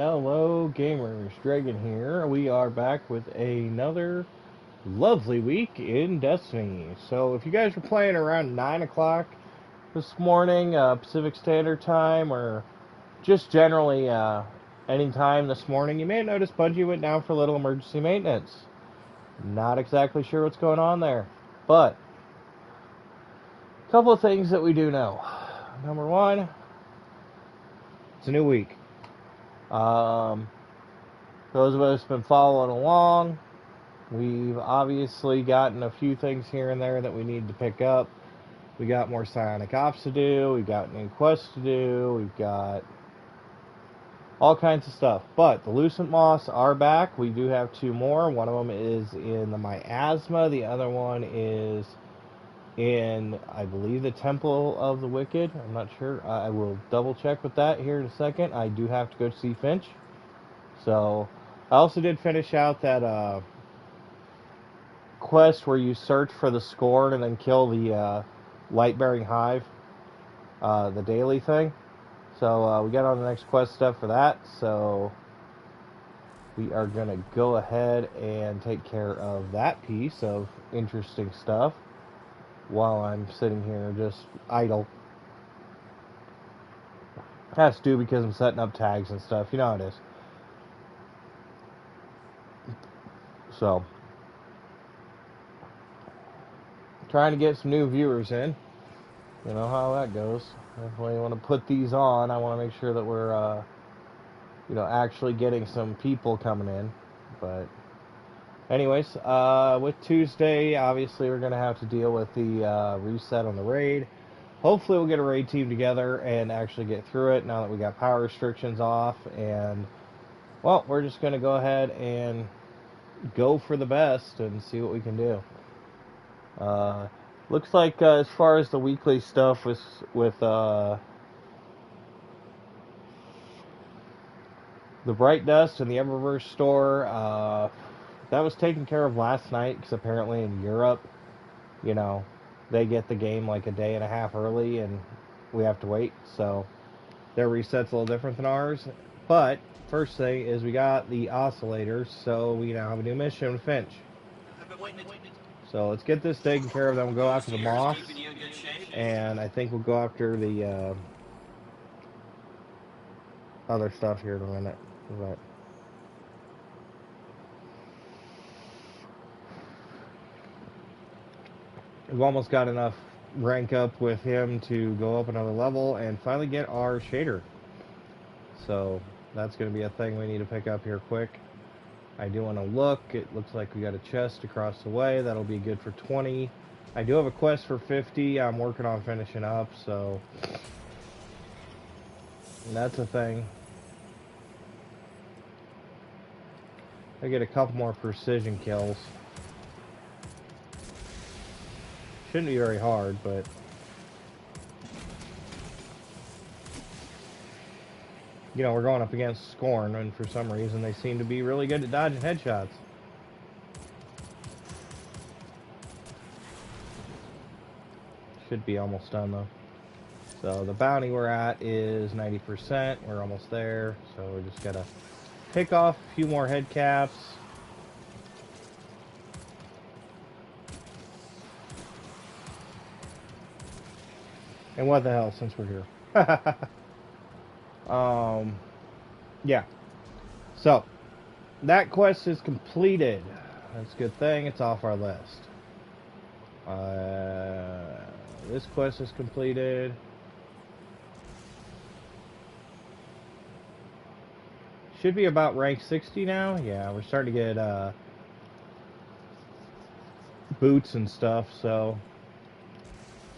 Hello gamers, Dragon here. We are back with another lovely week in Destiny. So if you guys were playing around 9 o'clock this morning, Pacific Standard Time, or just generally any time this morning, you may have noticed Bungie went down for a little emergency maintenance. Not exactly sure what's going on there, but a couple of things that we do know. Number one, it's a new week. Those of us who've been following along, we've obviously gotten a few things here and there that we need to pick up. We got more psionic ops to do, we've got new quests to do, we've got all kinds of stuff. But the Lucent Moths are back. We do have two more. One of them is in the Miasma, the other one is in, I believe, the Temple of the Wicked. I'm not sure. I will double check with that here in a second. I do have to go see Finch. So, I also did finish out that quest where you search for the Scorn and then kill the light-bearing hive, the daily thing. So, we got on the next quest step for that. So, we are going to go ahead and take care of that piece of interesting stuff while I'm sitting here just idle. Has to do because I'm setting up tags and stuff. You know how it is. So, trying to get some new viewers in. You know how that goes. When you want to put these on, I want to make sure that we're, actually getting some people coming in. But, anyways, with Tuesday, obviously we're going to have to deal with the reset on the raid. Hopefully we'll get a raid team together and actually get through it now that we got power restrictions off. And, well, we're just going to go ahead and go for the best and see what we can do. Looks like as far as the weekly stuff with the Bright Dust and the Eververse store, that was taken care of last night because apparently in Europe, they get the game like a day and a half early and we have to wait. So their reset's a little different than ours. But first thing is we got the oscillators, so we now have a new mission with Finch. So let's get this taken care of, then we'll go after the Moths, and I think we'll go after the other stuff here in a minute. But we've almost got enough rank up with him to go up another level and finally get our shader. So that's going to be a thing we need to pick up here quick. I do want to look. It looks like we got a chest across the way. That'll be good for 20. I do have a quest for 50. I'm working on finishing up, so that's a thing. I get a couple more precision kills. Shouldn't be very hard, but we're going up against Scorn, and for some reason they seem to be really good at dodging headshots. Should be almost done, though. So the bounty we're at is 90%. We're almost there, so we just gotta pick off a few more head caps. And what the hell, since we're here. Yeah. So, that quest is completed. That's a good thing. It's off our list. This quest is completed. Should be about rank 60 now. Yeah, we're starting to get boots and stuff, so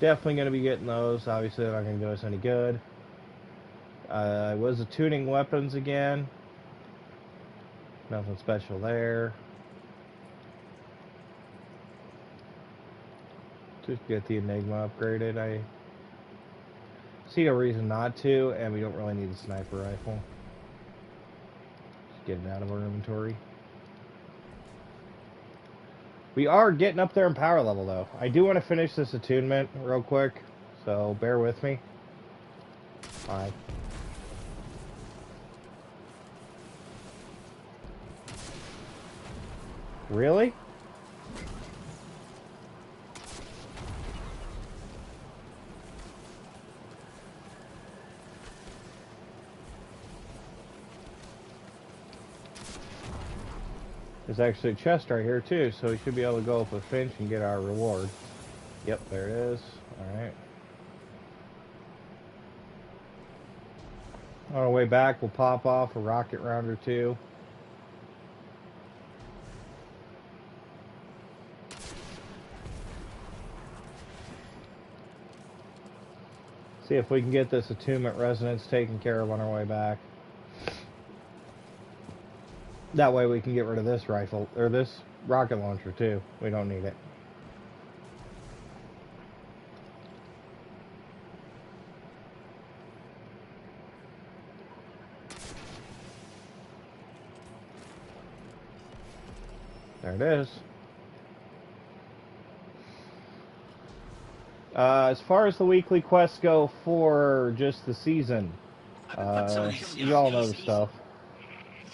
definitely going to be getting those. Obviously, they're not going to do us any good. I was tuning weapons again. Nothing special there. Just get the Enigma upgraded. I see no reason not to, and we don't really need a sniper rifle. Just get it out of our inventory. We are getting up there in power level, though. I do want to finish this attunement real quick, so bear with me. Alright. Really? There's actually a chest right here too, so we should be able to go up with Finch and get our reward. Yep, there it is. Alright. On our way back, we'll pop off a rocket round or two. See if we can get this attunement resonance taken care of on our way back. That way we can get rid of this rifle, or this rocket launcher too. We don't need it. There it is. As far as the weekly quests go for just the season, you all know the stuff.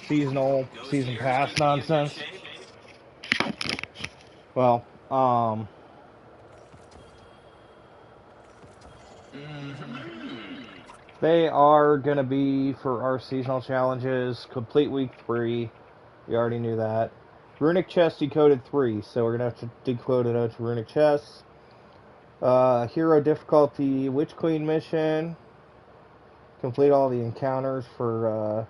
Seasonal, season pass nonsense. Well, they are going to be for our seasonal challenges, complete week 3. We already knew that. Runic chest decoded 3, so we're going to have to decode it out to runic chests. Hero difficulty WitchQueen mission. Complete all the encounters for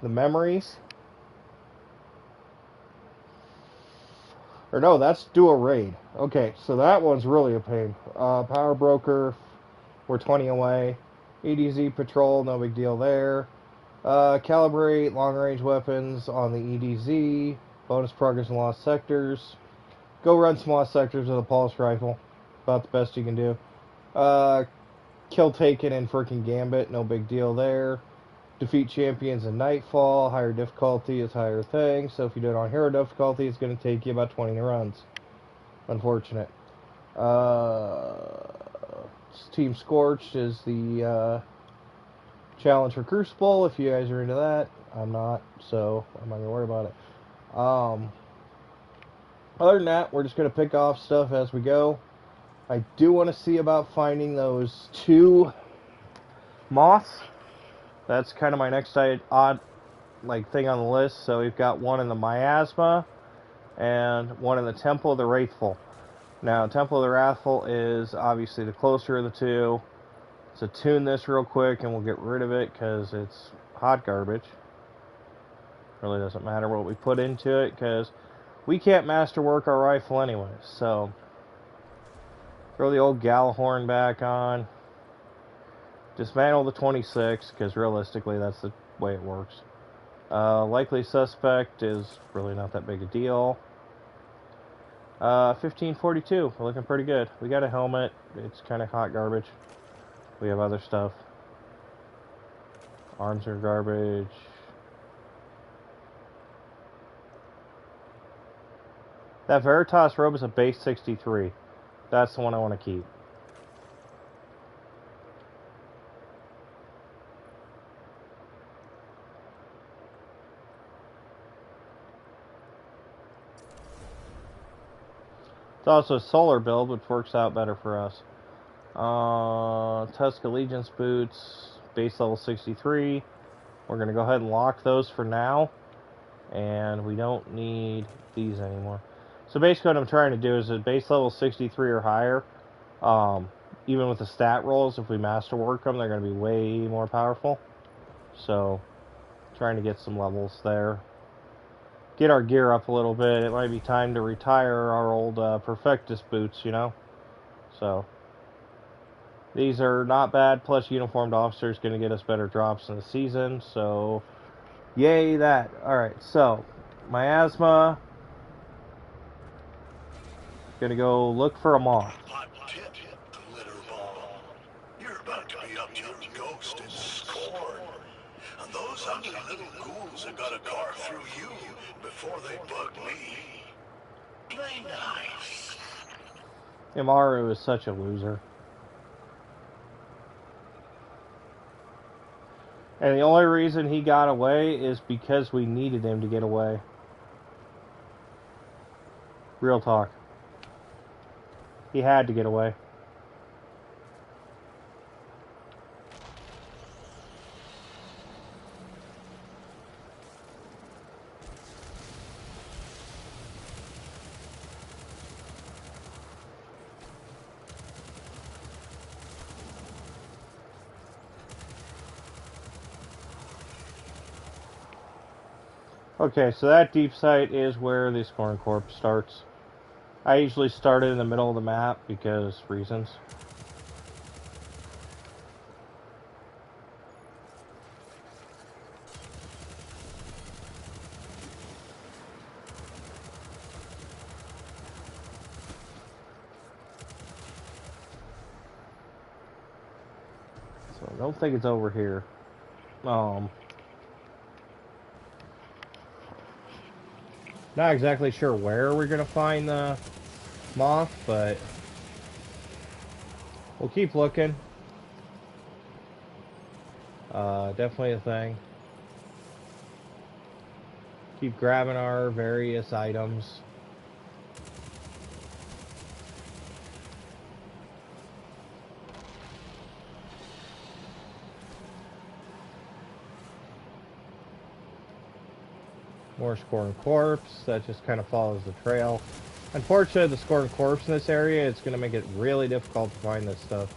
the memories. Or no, that's do a raid. Okay, so that one's really a pain. Power broker, we're 20 away. EDZ patrol, no big deal there. Calibrate long range weapons on the EDZ. Bonus progress in lost sectors. Go run some lost sectors with a pulse rifle. About the best you can do. Kill Taken and freaking Gambit, no big deal there. Defeat champions in Nightfall. Higher difficulty is higher thing. So if you do it on hero difficulty, it's going to take you about 20 runs. Unfortunate. Team Scorched is the challenge for Crucible. If you guys are into that, I'm not, so I'm not going to worry about it. Other than that, we're just going to pick off stuff as we go. I do want to see about finding those 2 moths. That's kind of my next odd thing on the list. So we've got one in the miasma and one in the Temple of the Wrathful. Now, Temple of the Wrathful is obviously the closer of the 2. So tune this real quick and we'll get rid of it because it's hot garbage. Really doesn't matter what we put into it because we can't masterwork our rifle anyway. So throw the old Galahorn back on. Dismantle the 26 because realistically that's the way it works. Likely suspect is really not that big a deal. 1542, we're looking pretty good. We got a helmet. It's kind of hot garbage. We have other stuff. Arms are garbage. That Veritas robe is a base 63. That's the one I want to keep. It's also a solar build, which works out better for us. Tusk Allegiance boots, base level 63. We're going to go ahead and lock those for now. And we don't need these anymore. So basically what I'm trying to do is at base level 63 or higher, even with the stat rolls, if we masterwork them, they're going to be way more powerful. So, trying to get some levels there. Get our gear up a little bit. It might be time to retire our old Perfectus boots, you know? So, these are not bad, plus uniformed officers going to get us better drops in the season, so yay that. Alright, so, miasma. Gonna go look for a moth. You're about to be up to your ghost in scorn. And those ugly little ghouls have got to carve through you before they bug me. Play nice. Imaru is such a loser. And the only reason he got away is because we needed him to get away. Real talk. He had to get away. Okay, so that deep site is where the Scorn Corpse starts. I usually start it in the middle of the map because reasons. So I don't think it's over here. Not exactly sure where we're gonna find the moth, but we'll keep looking. Definitely a thing. Keep grabbing our various items. More Scorn Corpse. That just kind of follows the trail. Unfortunately, the Scorn Corpse in this area, it's going to make it really difficult to find this stuff.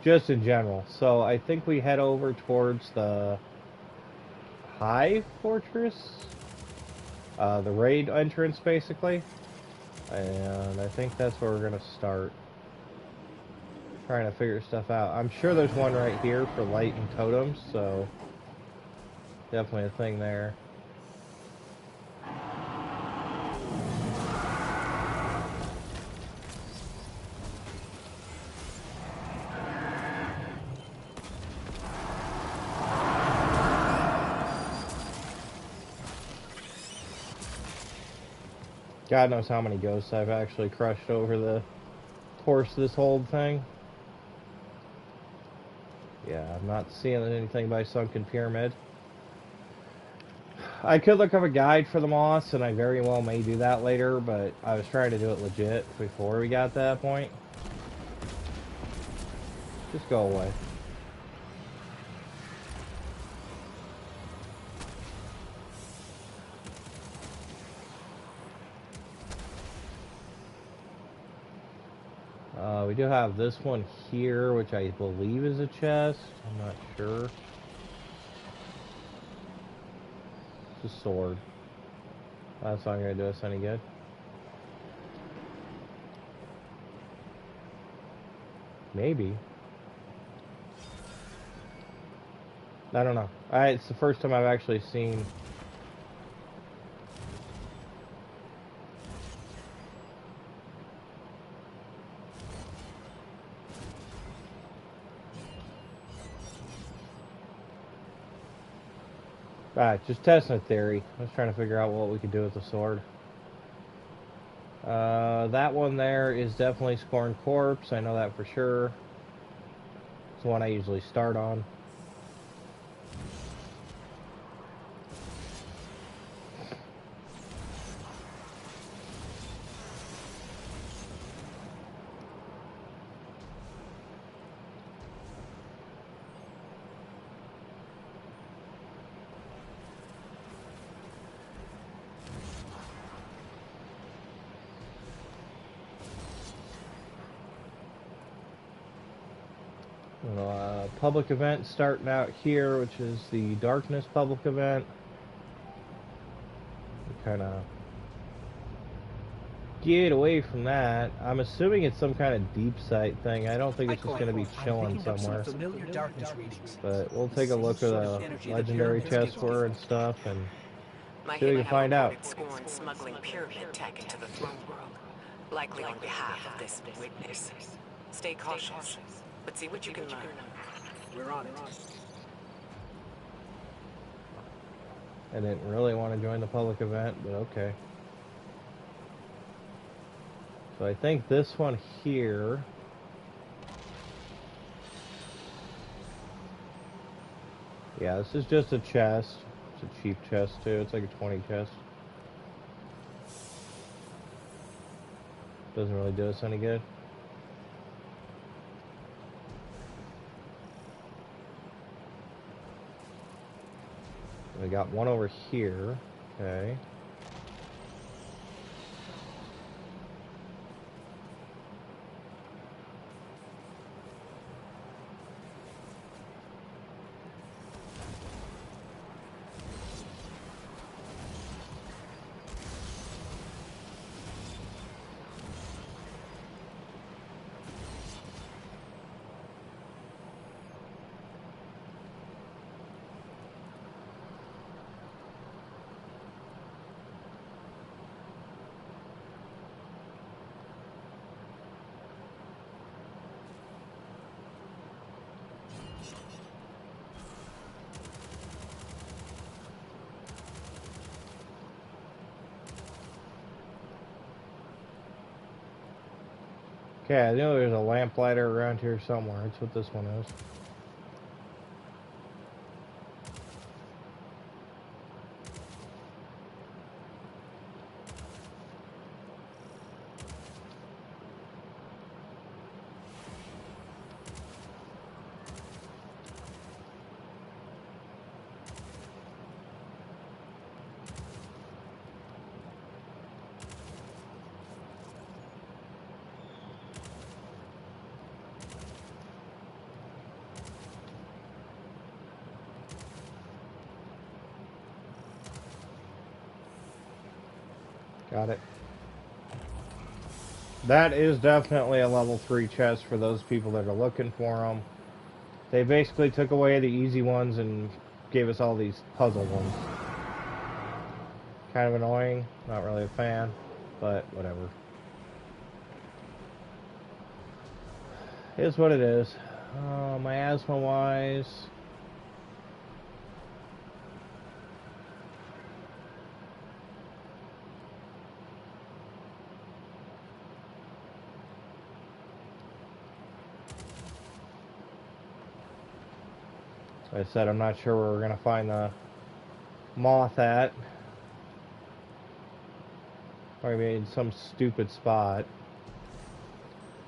Just in general. So I think we head over towards the High Fortress. The raid entrance, basically. And I think that's where we're going to start. Trying to figure stuff out. I'm sure there's one right here for light and totems, so definitely a thing there. God knows how many ghosts I've actually crushed over the course of this whole thing. Yeah, I'm not seeing anything by Sunken Pyramid. I could look up a guide for the moths, and I very well may do that later, but I was trying to do it legit before we got to that point. Just go away. We do have this one here, which I believe is a chest. I'm not sure. It's a sword. That's not going to do us any good. Maybe. I don't know. It's the first time I've actually seen... Alright, just testing a theory. I was trying to figure out what we could do with the sword. That one there is definitely Scorn Corpse. I know that for sure. It's the one I usually start on. Public event starting out here, which is the Darkness public event. Kind of get away from that. I'm assuming it's some kind of deep site thing. I don't think it's just going to be chilling somewhere. But we'll take a look at the legendary chest word and stuff and see what we can find out. Scorn smuggling pyramid tech into the throne world, likely on behalf of this witness. Stay cautious, but see what you can learn. We're on it. I didn't really want to join the public event, but okay. So I think this one here Yeah, this is just a chest. It's a cheap chest too. It's like a 20 chest. Doesn't really do us any good. We got one over here. Okay. Okay, I know there's a lamplighter around here somewhere. That's what this one is. Got it. That is definitely a level 3 chest for those people that are looking for them. They basically took away the easy ones and gave us all these puzzle ones. Kind of annoying. Not really a fan, but whatever. It is what it is. Miasma wise. Like I said, I'm not sure where we're going to find the moth at. Probably in some stupid spot.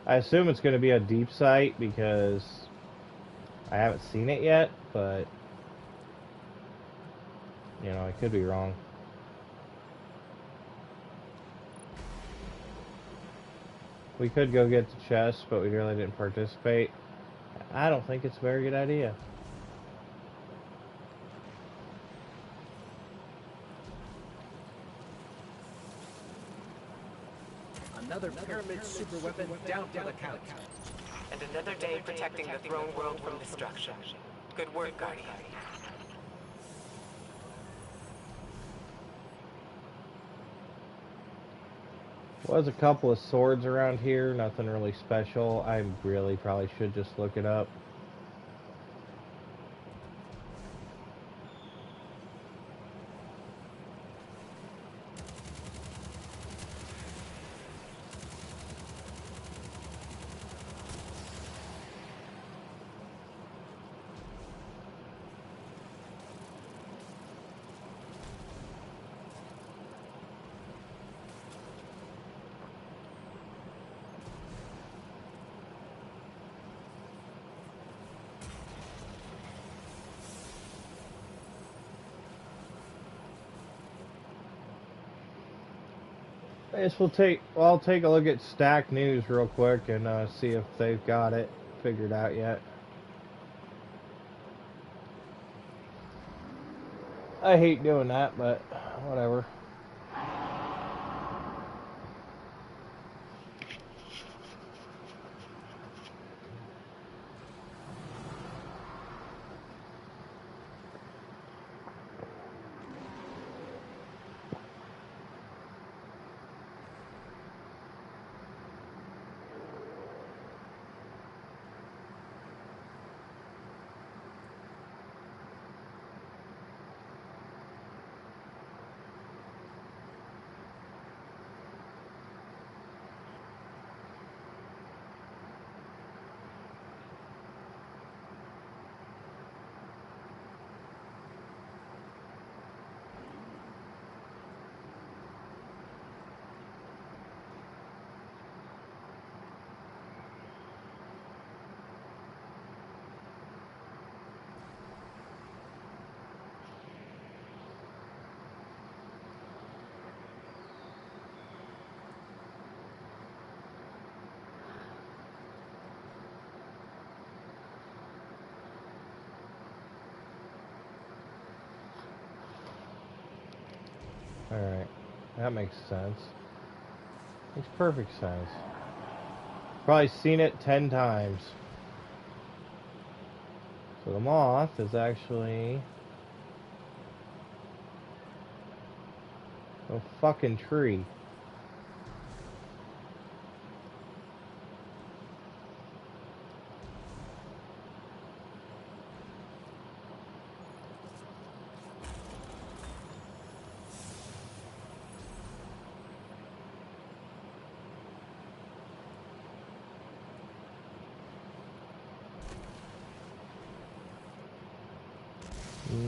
I assume it's going to be a deep site because I haven't seen it yet, but you know, I could be wrong. We could go get the chest, but we really didn't participate. I don't think it's a very good idea. Another pyramid super weapon down for the count. And another day protecting the throne world from destruction. Good work, Guardian. Was a couple of swords around here, nothing really special. I really probably should just look it up. I guess I'll take a look at Stack News real quick and see if they've got it figured out yet. I hate doing that, but whatever. Alright. That makes sense. Makes perfect sense. Probably seen it 10 times. So the moth is actually a fucking tree.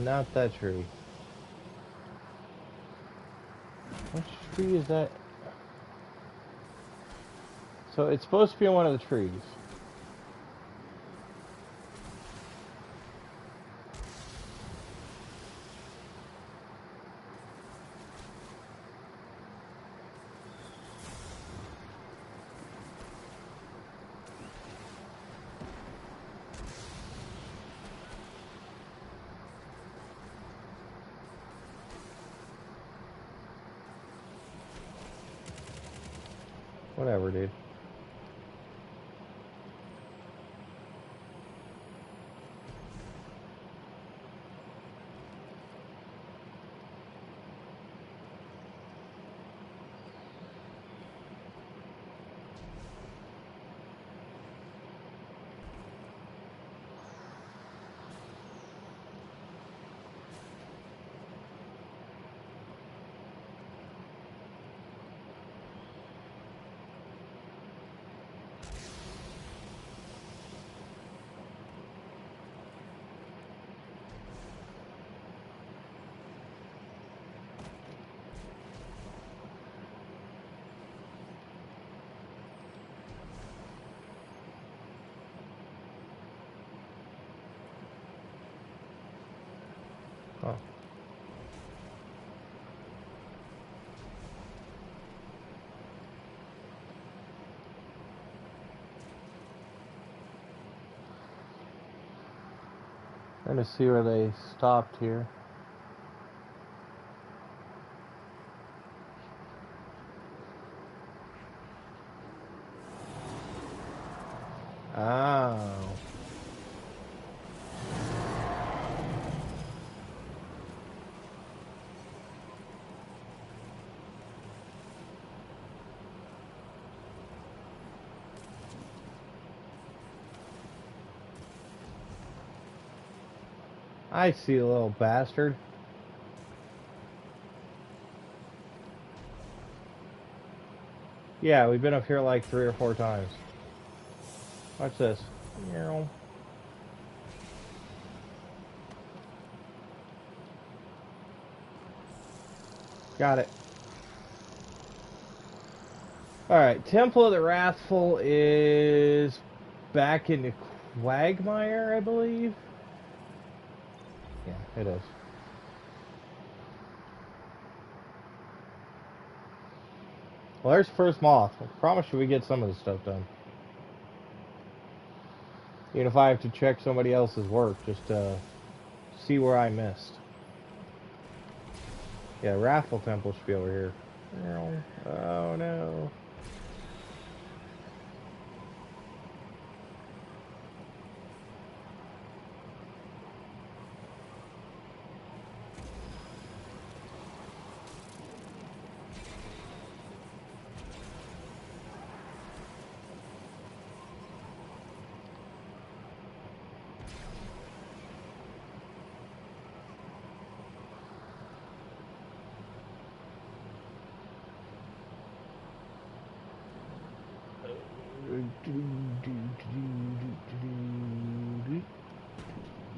Not that tree. Which tree is that? So it's supposed to be on one of the trees. Whatever, dude. Oh. Trying to see where they stopped here. Oh. I see a little bastard. Yeah, we've been up here like 3 or 4 times. Watch this. Meow. Got it. Alright, Temple of the Wrathful is back in the Quagmire, I believe. Yeah, it is. Well, there's the first moth. I promise you we get some of this stuff done. Even if I have to check somebody else's work just to see where I missed. Yeah, Wrathful Temple should be over here. Oh no.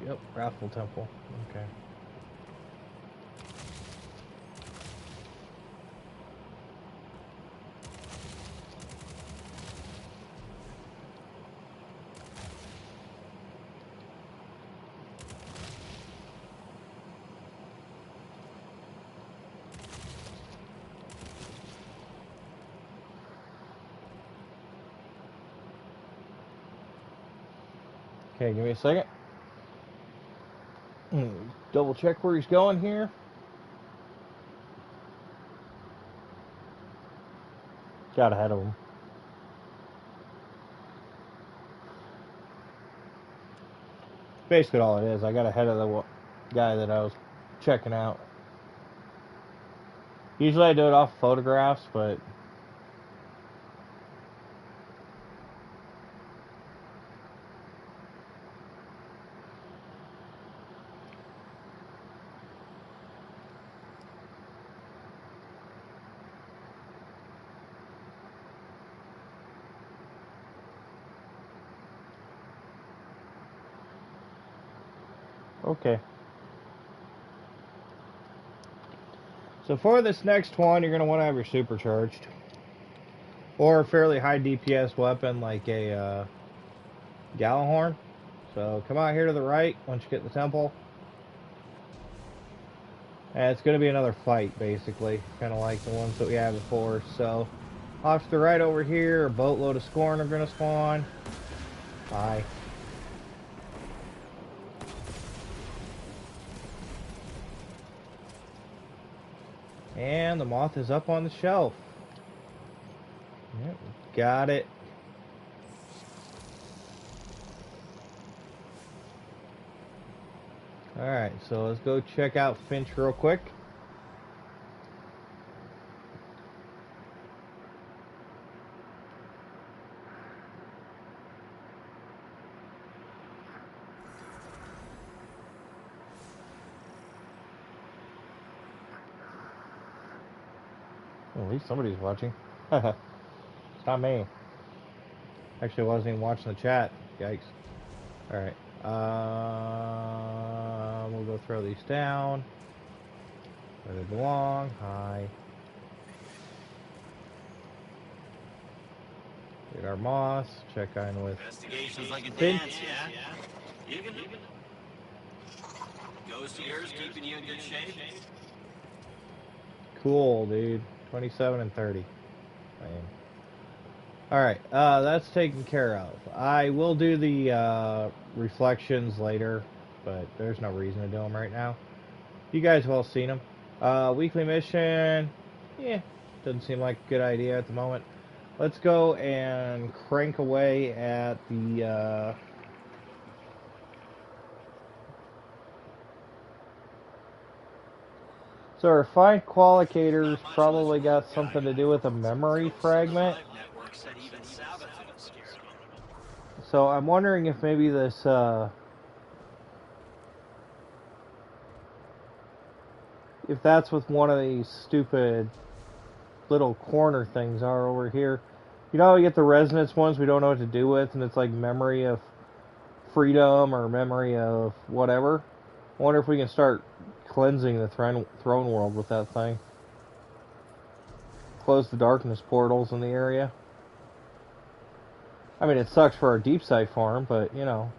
Yep, Wrathful Temple. Okay. Okay, give me a second. Double check where he's going here. Got ahead of him. Basically all it is. I got ahead of the guy that I was checking out. Usually I do it off photographs, but okay. So for this next one, you're going to want to have your supercharged. Or a fairly high DPS weapon like a Gallahorn. So come out here to the right once you get the temple. And it's going to be another fight, basically. Kind of like the ones that we had before. So off to the right over here, a boatload of Scorn are going to spawn. Hi. And the moth is up on the shelf. Yep, got it. Alright, so let's go check out Finch real quick. Well, at least somebody's watching. It's not me. Actually, I wasn't even watching the chat. Yikes. Alright. We'll go throw these down where they belong. Hi. Get our moss. Check in with Investigation's like a Finch. dance, yeah? You can Ghost of yours keeping you in good shape? Cool, dude. 27 and 30. Man. Alright, that's taken care of. I will do the reflections later, but there's no reason to do them right now. You guys have all seen them. Weekly mission, yeah, doesn't seem like a good idea at the moment. Let's go and crank away at the so refined qualicators probably got something to do with a memory fragment. So I'm wondering if maybe this if that's what one of these stupid little corner things are over here. You know how we get the resonance ones we don't know what to do with, and it's like memory of freedom or memory of whatever. I wonder if we can start cleansing the throne world with that thing. Close the darkness portals in the area. I mean, it sucks for our deep sight farm, but, you know.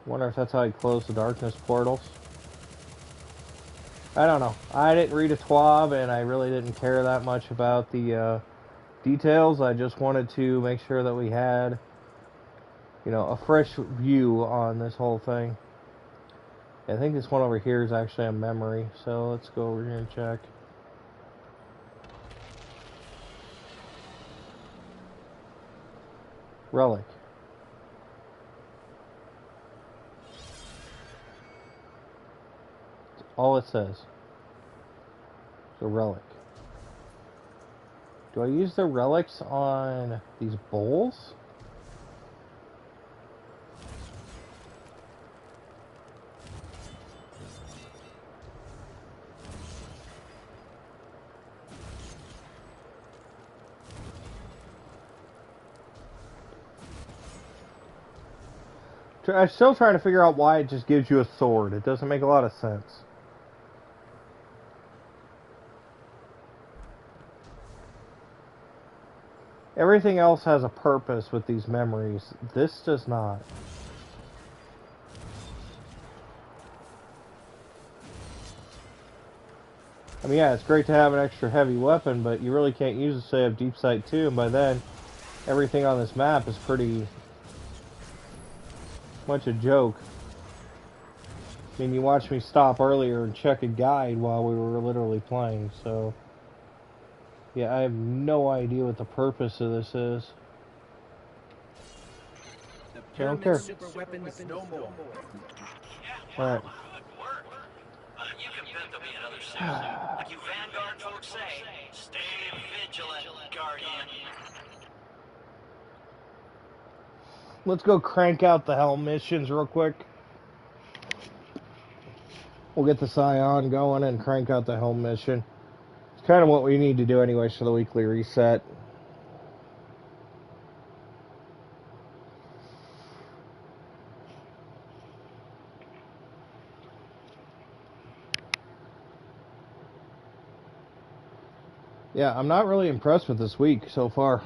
Wonder if that's how you close the darkness portals. I don't know. I didn't read a TWAB, and I really didn't care that much about the details. I just wanted to make sure that we had, you know, a fresh view on this whole thing. I think this one over here is actually a memory, so let's go over here and check. Relic. That's all it says. It's a relic. Do I use the relics on these bowls? I'm still trying to figure out why it just gives you a sword. It doesn't make a lot of sense. Everything else has a purpose with these memories. This does not. I mean, yeah, it's great to have an extra heavy weapon, but you really can't use it, say, of Deep Sight 2, and by then, everything on this map is pretty much a joke. I mean, you watched me stop earlier and check a guide while we were literally playing, so... Yeah, I have no idea what the purpose of this is. The I don't pyramid care. super weapon is no more. Alright. Good work. You can bet there'll be another season. Like you Vanguard folks say, stay vigilant, Guardian. Let's go crank out the Helm missions real quick. We'll get the Scion going and crank out the Helm mission. It's kind of what we need to do anyways for the weekly reset. Yeah, I'm not really impressed with this week so far.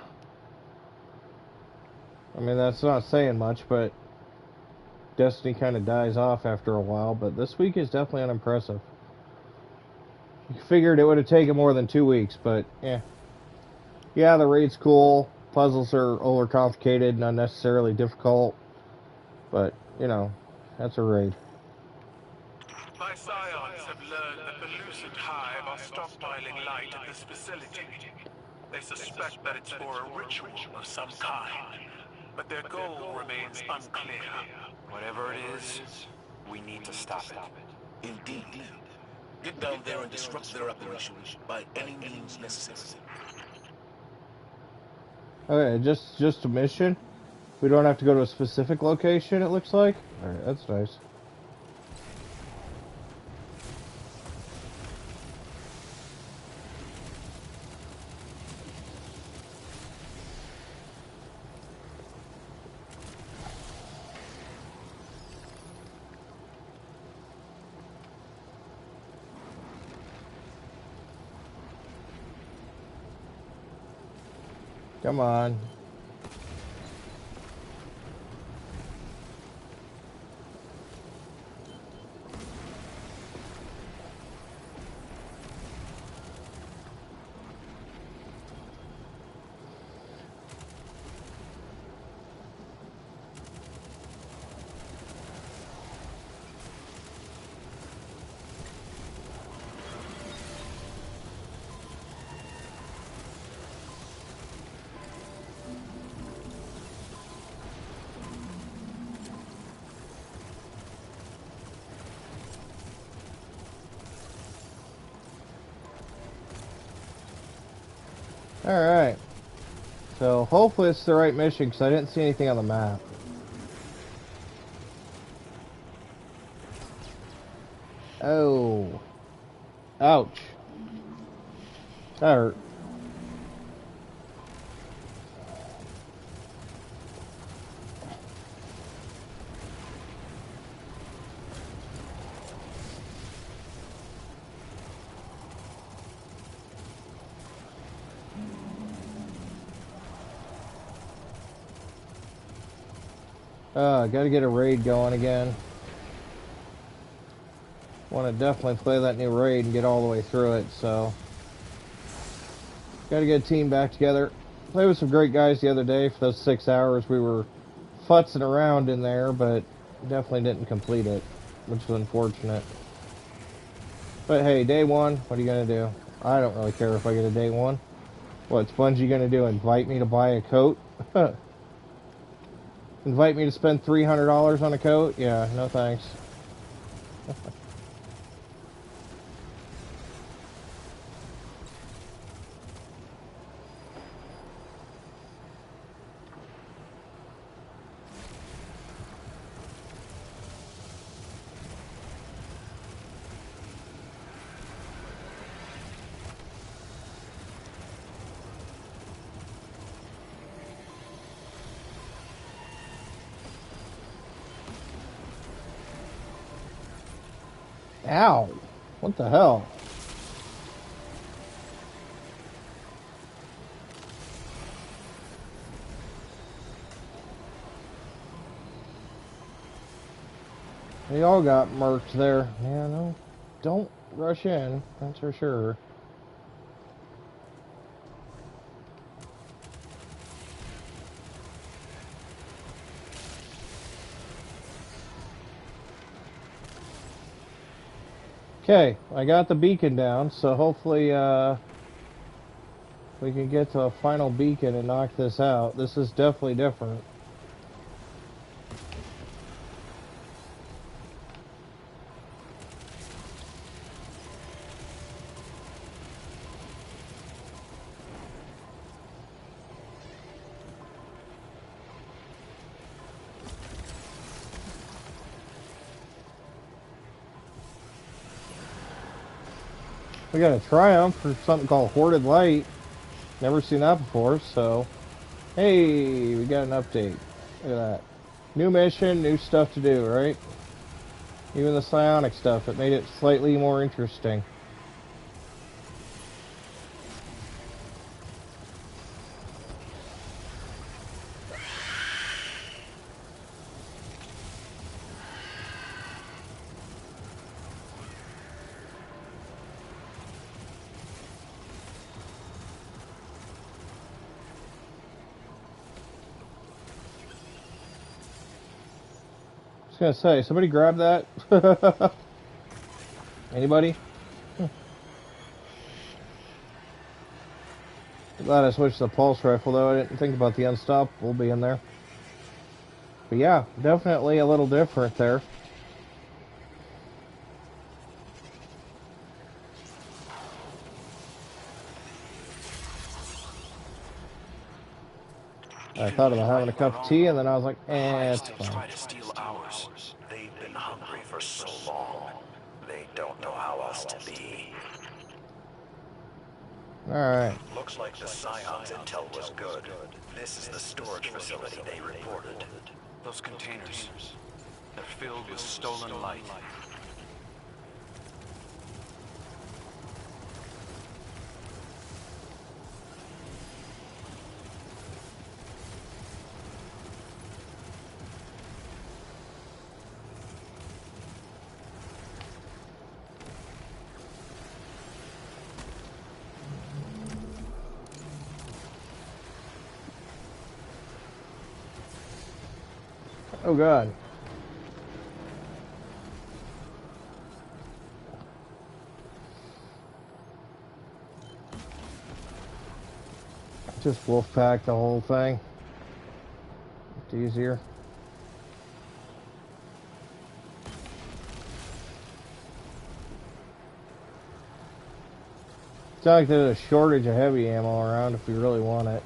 I mean, that's not saying much, but Destiny kind of dies off after a while, but this week is definitely unimpressive. You figured it would have taken more than 2 weeks, but yeah. Yeah, the raid's cool. Puzzles are overcomplicated and unnecessarily difficult, but, you know, that's a raid. My scions have learned that the Lucid Hive are stockpiling light at this facility. They suspect that it's for a ritual of some kind, but their goal remains unclear. Whatever it is, we need to stop it. Indeed. Get down there and disrupt their operation by any means necessary. Okay, just a mission? We don't have to go to a specific location, it looks like? Alright, that's nice. Come on. Alright. So, hopefully it's the right mission, because I didn't see anything on the map. Oh. Ouch. That hurt. Gotta get a raid going again. Want to definitely play that new raid and get all the way through it, so. Gotta get a team back together. Played with some great guys the other day. For those 6 hours we were futzing around in there, but definitely didn't complete it, which was unfortunate. But hey, day one, what are you gonna do? I don't really care if I get a day one. What's Bungie gonna do? Invite me to buy a coat? Invite me to spend $300 on a coat? Yeah, no thanks. Ow! What the hell? They all got murked there. Yeah, no. Don't rush in, that's for sure. Okay, I got the beacon down, so hopefully, we can get to a final beacon and knock this out. This is definitely different. We got a triumph for something called Hoarded Light. Never seen that before, so... Hey, we got an update. Look at that. New mission, new stuff to do, right? Even the psionic stuff, it made it slightly more interesting. I was gonna say, somebody grab that? Anybody? Glad I switched to the pulse rifle, though. I didn't think about the unstoppable being there. But yeah, definitely a little different there. I thought about having a cup of tea, and then I was like, it's fine. Try to steal ours. They've been hungry for so long. They don't know how else to be. Alright. Looks like the Scion's intel was good. This is the storage facility they reported. Those containers, they're filled with stolen light. Oh god. Just wolf pack the whole thing. It's easier. It's not like there's a shortage of heavy ammo around if we really want it.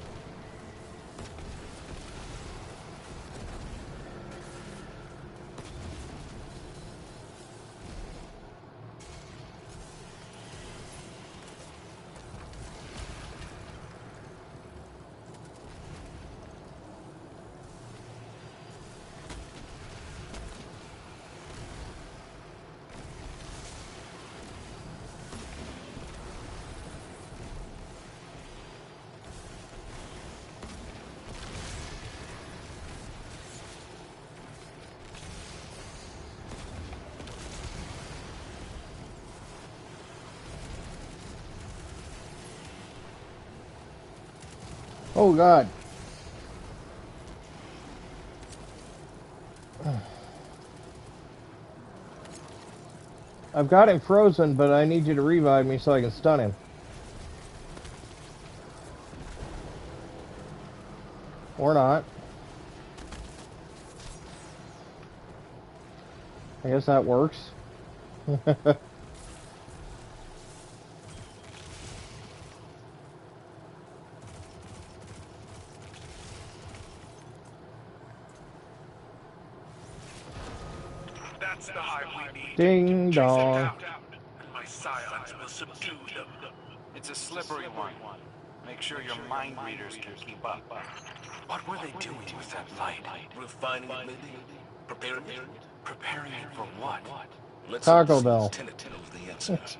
Oh god. I've got him frozen, but I need you to revive me so I can stun him. Or not. I guess that works. That's the hive we need. Ding Chase it dong. down, and my scions will subdue them. It's a slippery one. Make sure your mind readers can keep up. What were they doing with that light? Refining it, maybe? Preparing it? Preparing it for what? Let's Taco Bell. tentative of the answers.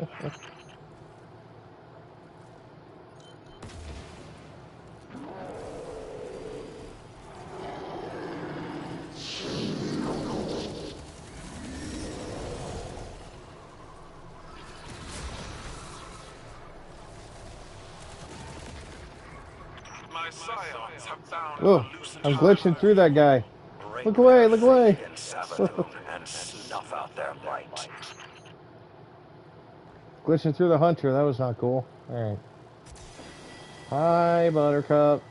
My scions have found Whoa, elusive I'm glitching through that guy. Break Look away, look away. free in Sabaton and snuff out their light. Glitching through the hunter, that was not cool. Alright. Hi, Buttercup.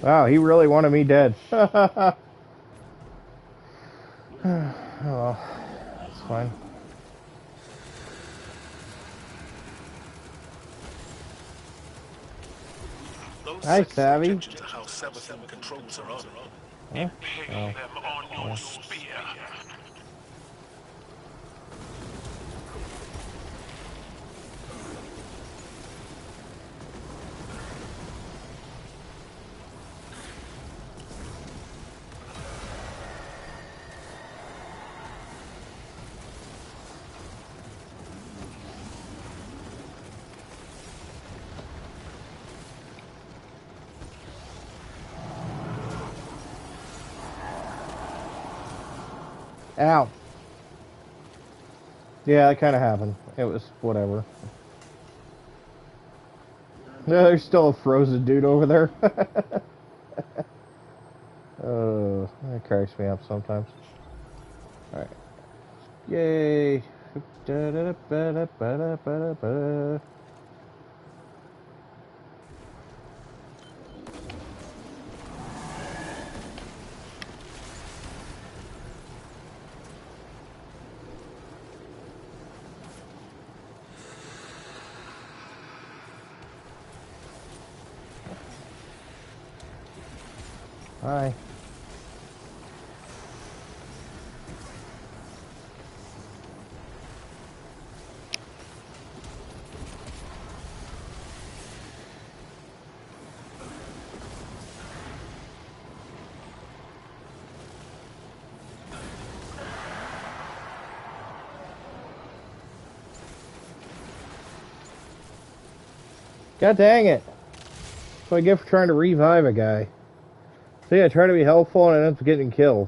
Wow, he really wanted me dead. Oh, well, that's fine. Those Hi, sexy Savvy. objections to how Savathun controls her own. Huh? Impale them on your spear. Ow. Yeah, that kind of happened. It was whatever. No, there's still a frozen dude over there. That cracks me up sometimes. Alright. Yay. Hi. God dang it. That's what I get for trying to revive a guy. See, I try to be helpful and I end up getting killed.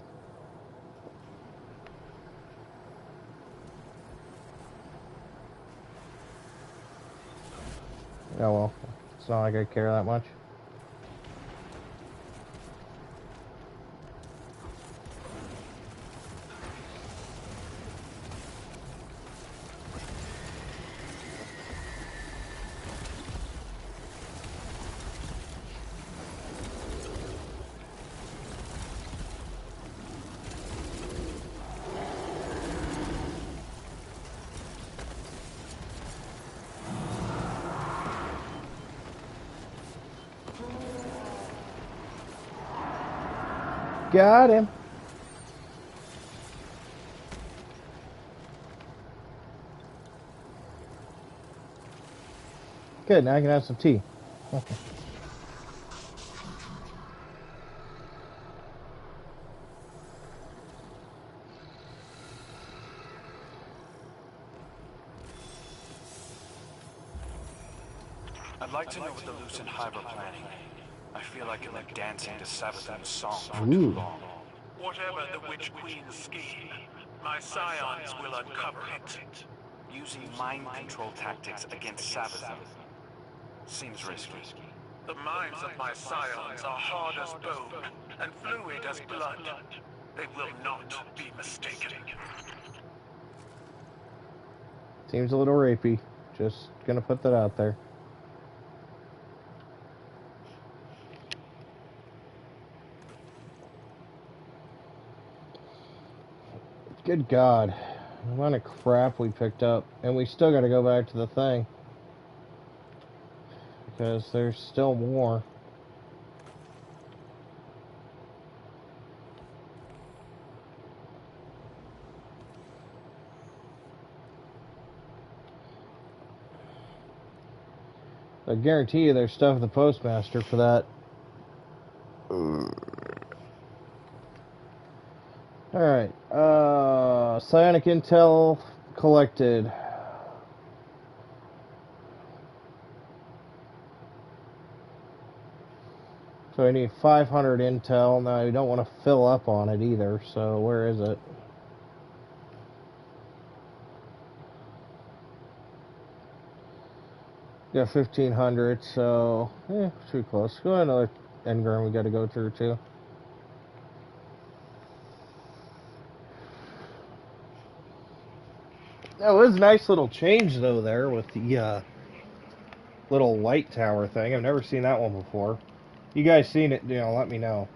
Oh well. It's not like I care that much. Got him. Good, now I can have some tea. I'd like to know what the Lucent Hive are planning. I feel like I've been dancing to Savathun's song for too long. Whatever the WitchQueen's scheme, my scions will uncover it. Using mind control tactics against Savathun seems risky. The minds of my scions are hard as bone and fluid as blood. They will not be mistaken. Seems a little rapey. Just gonna put that out there. Good God. The amount of crap we picked up. And we still gotta go back to the thing. Because there's still more. I guarantee you there's stuff at the postmaster for that. Alright. Psionic intel collected. So I need 500 intel. Now I don't want to fill up on it either. So where is it? Got 1,500, so too close. Go ahead, another engram we got to go through too. That was a nice little change though there with the little light tower thing. I've never seen that one before. You guys seen it? Let me know.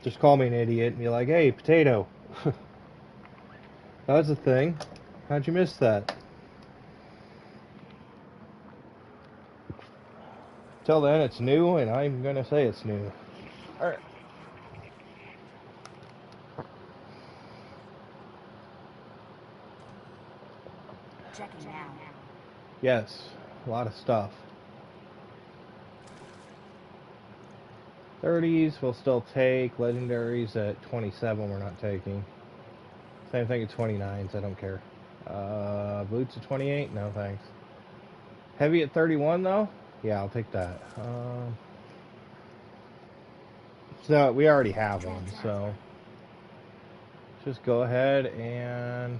Just call me an idiot and be like, "Hey, potato." That was a thing. How'd you miss that? Till then, it's new, and I'm gonna say it's new. All right. Checking now. Yes, a lot of stuff. 30s we'll still take. Legendaries at 27 we're not taking. Same thing at 29s, I don't care. Boots at 28? No thanks. Heavy at 31 though? Yeah, I'll take that. So we already have one, so just go ahead and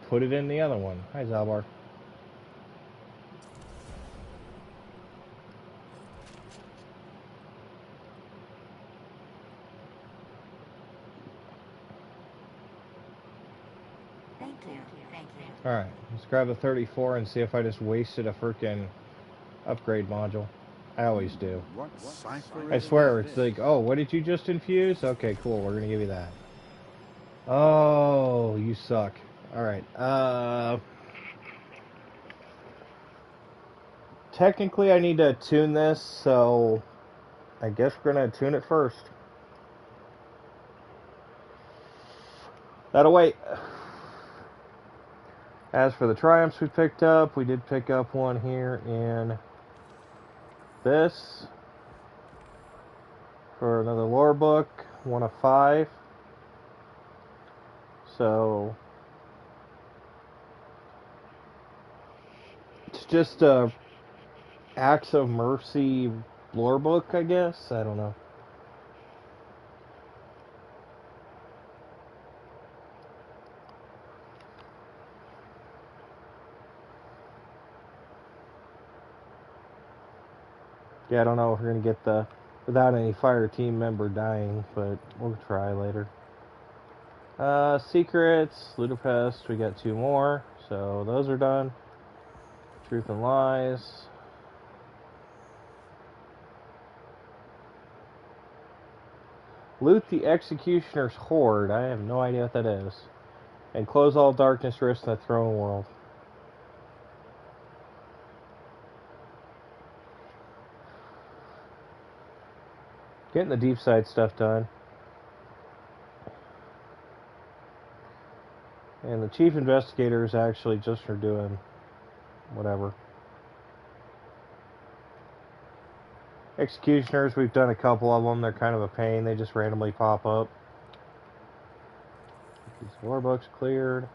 put it in the other one. Hi, Zalbar. Thank you. Alright, let's grab a 34 and see if I just wasted a freaking upgrade module. I always do. I swear, it's like, oh, what did you just infuse? Okay, cool, we're gonna give you that. Oh, you suck. Alright, technically I need to tune this, so I guess we're gonna tune it first. That'll wait. As for the triumphs we picked up, we did pick up one here in this for another lore book, 1 of 5. So it's just a Acts of Mercy lore book, I guess. I don't know. Yeah, I don't know if we're gonna get the without any fire team member dying, but we'll try later. Secrets, Ludopest, we got 2 more, so those are done. Truth and Lies. Loot the Executioner's Hoard. I have no idea what that is. And close all darkness rifts in the throne world. Getting the deep side stuff done. And the chief investigator is actually just for doing whatever. Executioners, we've done a couple of them. They're kind of a pain. They just randomly pop up. These lore books cleared.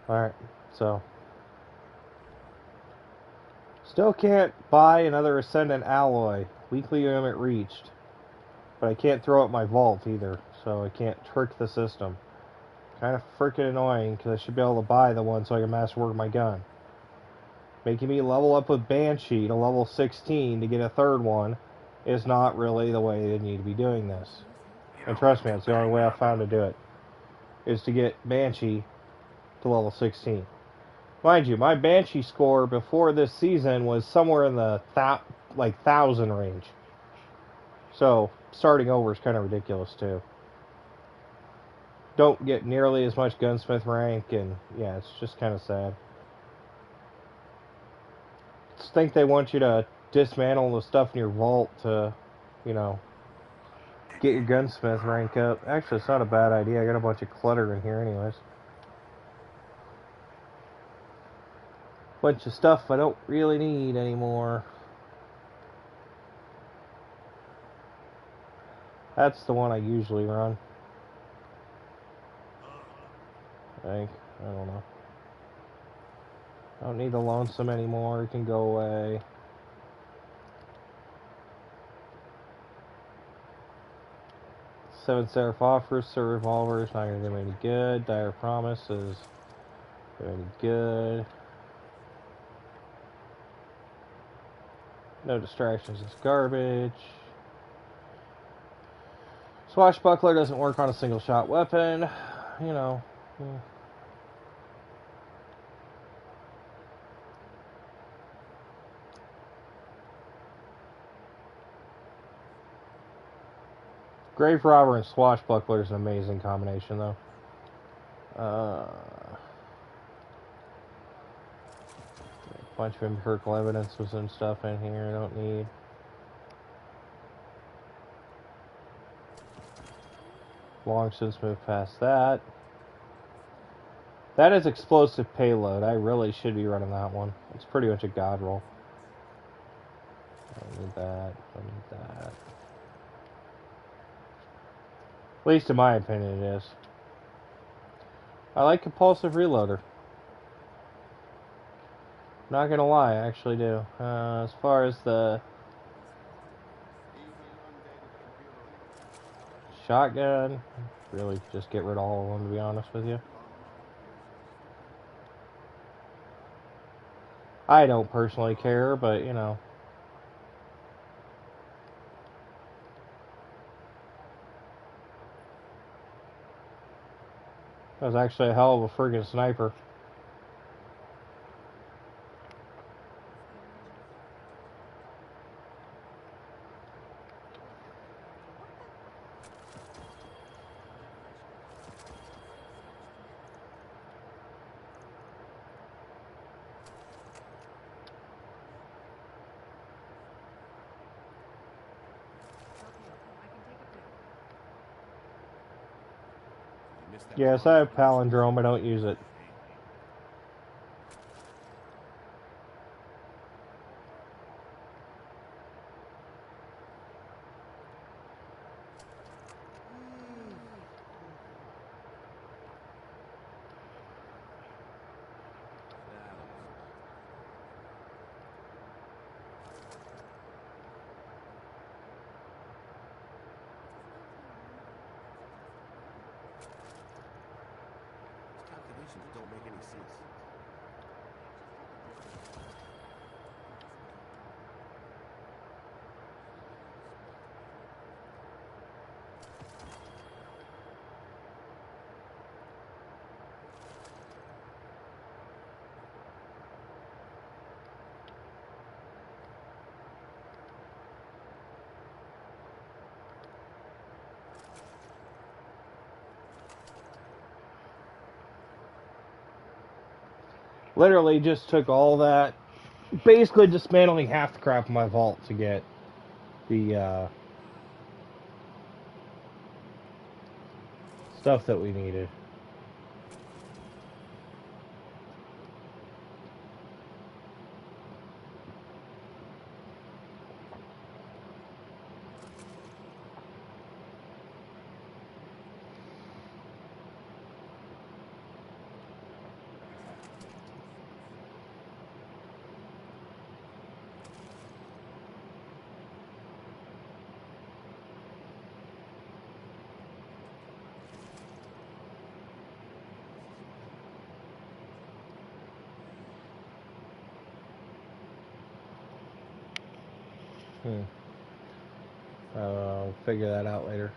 Alright, so. Still can't buy another Ascendant Alloy. Weekly limit reached. But I can't throw up my vault either, so I can't trick the system. Kind of freaking annoying, because I should be able to buy the one so I can masterwork my gun. Making me level up with Banshee to level 16 to get a third one is not really the way they need to be doing this. And trust me, it's the only way I found to do it. Is to get Banshee to level 16. Mind you, my Banshee score before this season was somewhere in the 1,000 range. So, starting over is kind of ridiculous too. Don't get nearly as much gunsmith rank, and yeah, it's just kind of sad. Just think they want you to dismantle the stuff in your vault to, get your gunsmith rank up. Actually, it's not a bad idea. I got a bunch of clutter in here anyways. Bunch of stuff I don't really need anymore. That's the one I usually run. I don't know. I don't need the lonesome anymore. It can go away. Seven Seraph offers, Sir Revolver is not going to do me any good. Dire Promise is do any good. No Distractions is garbage. Swashbuckler doesn't work on a single shot weapon. You know. Grave Robber and Swashbuckler is an amazing combination, though. A bunch of empirical evidences and stuff in here I don't need. Long since moved past that. That is explosive payload. I really should be running that one. It's pretty much a god roll. I need that. I need that. At least in my opinion it is. I like Compulsive Reloader. Not gonna lie, I actually do. As far as the shotgun, really just get rid of all of them, to be honest with you. I don't personally care, but you know. That was actually a hell of a friggin' sniper. Yes, I have Palindrome, I don't use it. Don't make any sense. Literally just took all that, basically dismantling half the crap in my vault to get the stuff that we needed. I'll figure that out later.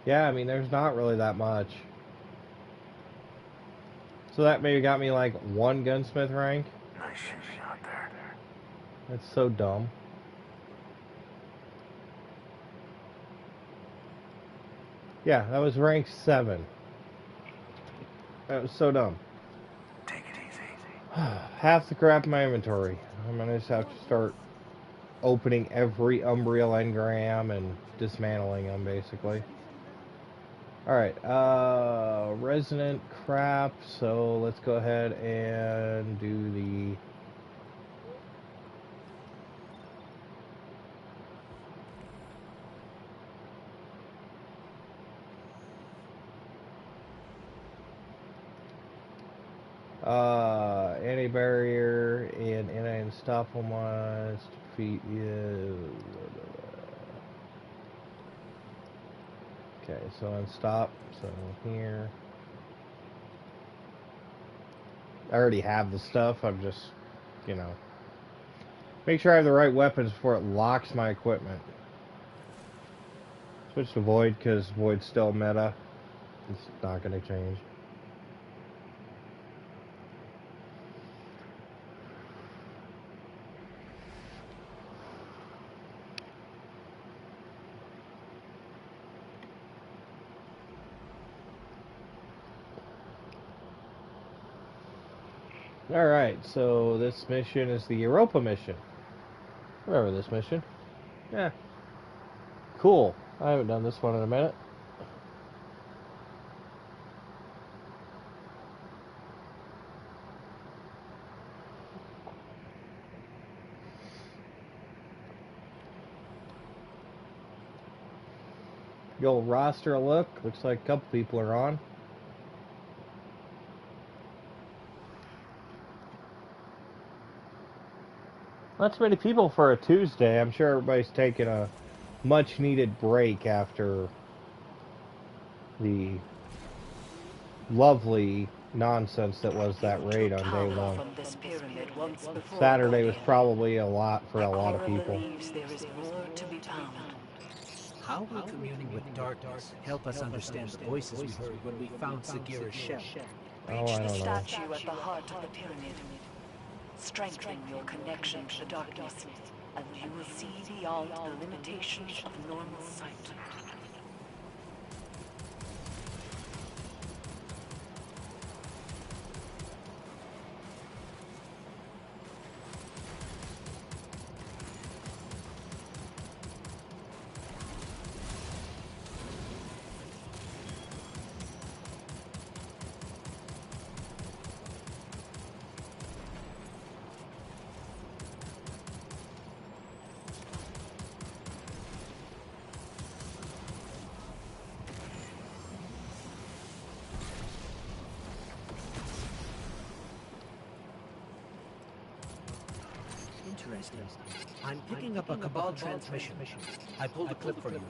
Yeah, I mean, there's not really that much. So that maybe got me like one gunsmith rank. Nice shooting out there. That's so dumb. Yeah, that was rank 7. That was so dumb. Take it easy. Half the crap in my inventory. I'm gonna just have to start opening every Umbriel engram and dismantling them, basically. Alright, resonant crap, so let's go ahead and do the... anti-barrier and anti-unstoppable mods, defeat, yeah. so unstop. So here. I already have the stuff. I'm just, you know, make sure I have the right weapons before it locks my equipment. Switch to Void because Void's still meta. It's not going to change. Alright, so this mission is the Europa mission. Remember this mission? Yeah. Cool. I haven't done this one in a minute. The old roster look. Looks like a couple people are on. Not too many people for a Tuesday. I'm sure everybody's taking a much needed break after the lovely nonsense that was that raid on day one. Saturday was probably a lot for a lot of people. How will communing with darkness help us understand the voices we heard when we found Sagira's shell? Oh, I don't know. Statue at the heart of the pyramid. Strengthen your connection to the darkness, and you will see beyond the limitations of normal sight. Interesting. I'm picking up a Cabal transmission. I pulled a clip for you. To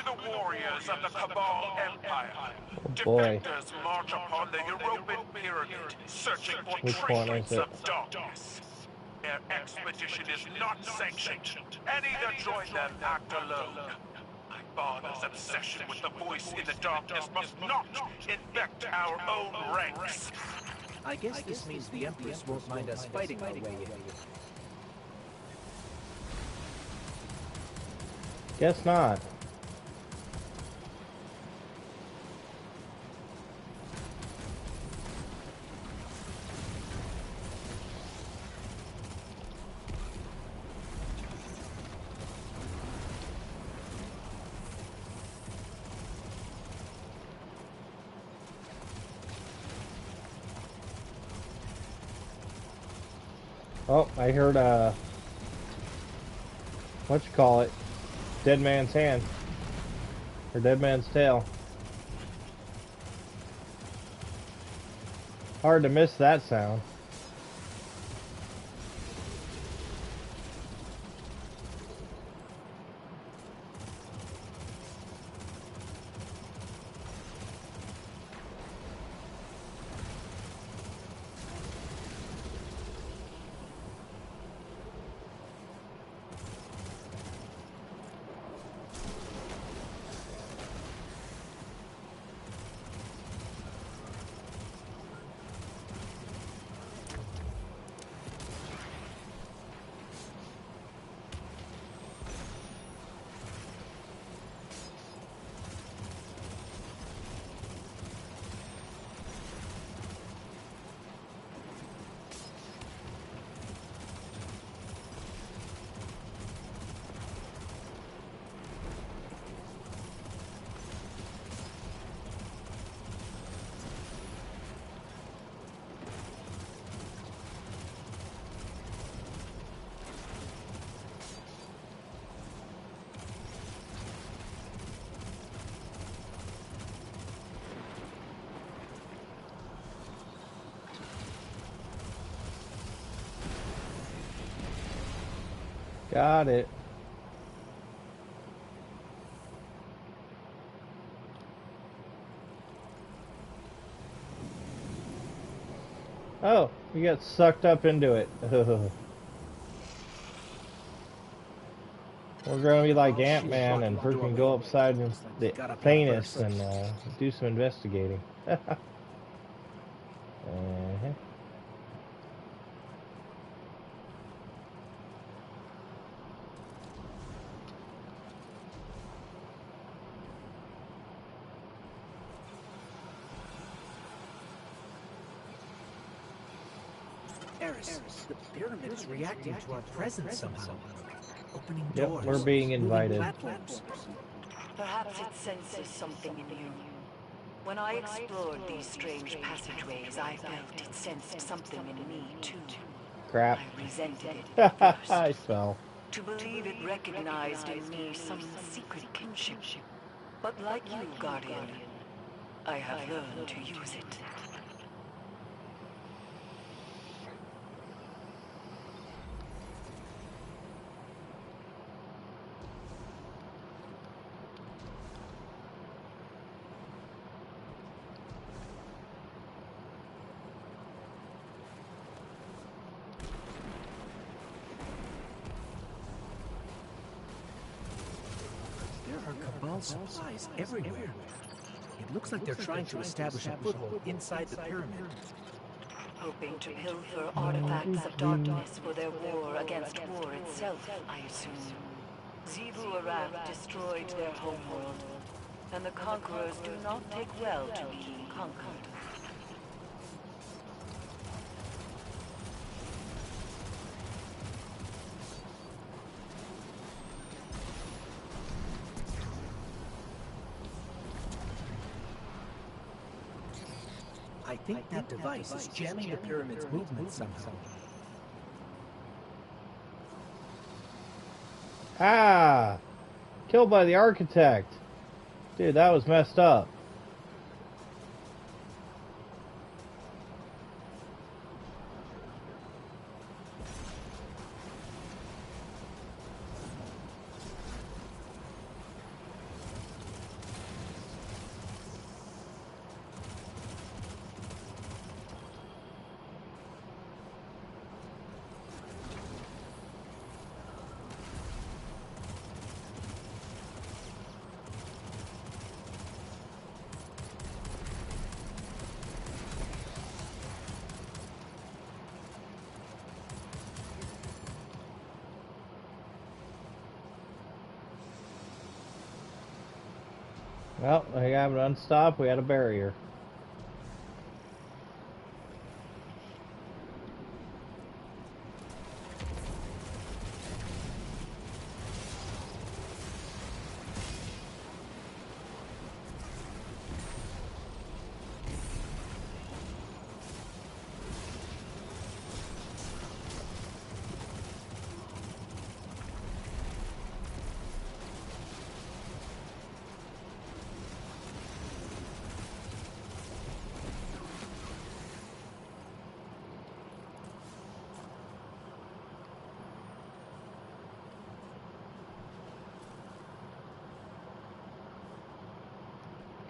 the warriors of the Cabal Empire, Oh boy. defectors march upon the European pyramid, searching for Which one is traces it? of darkness. Their expedition is not sanctioned. Any that join them act alone. My father's obsession with the voice in the darkness must not infect our own ranks. I guess this means the Empress won't mind us fighting our way in. Guess not. Oh, I heard what you call it? Dead man's hand. Or dead man's tail. Hard to miss that sound. Got it. Oh, we got sucked up into it. We're gonna be like Ant-Man and freaking go upside the Thanos and do some investigating. Uh-huh. Eris, the pyramid is reacting to our presence somehow. Opening Yep, doors. we're being moving invited. platforms. Perhaps it senses something in you. When I explored these strange passageways, I felt it sensed something in me, too. Crap. I resented it at first. I fell. To believe it recognized in me some secret kinship. But like you, Guardian, I have learned to use it. There are Cabal supplies everywhere. It looks like they're trying to establish a foothold inside the pyramid. Hoping to pilfer artifacts of darkness for their war against war itself, I assume. Zebu Araf destroyed their homeworld, and the conquerors do not take well to being conquered. I think that device is jamming the pyramid's movement somehow. Ah! Killed by the architect. Dude, that was messed up. Well, we have an unstop. We had a barrier.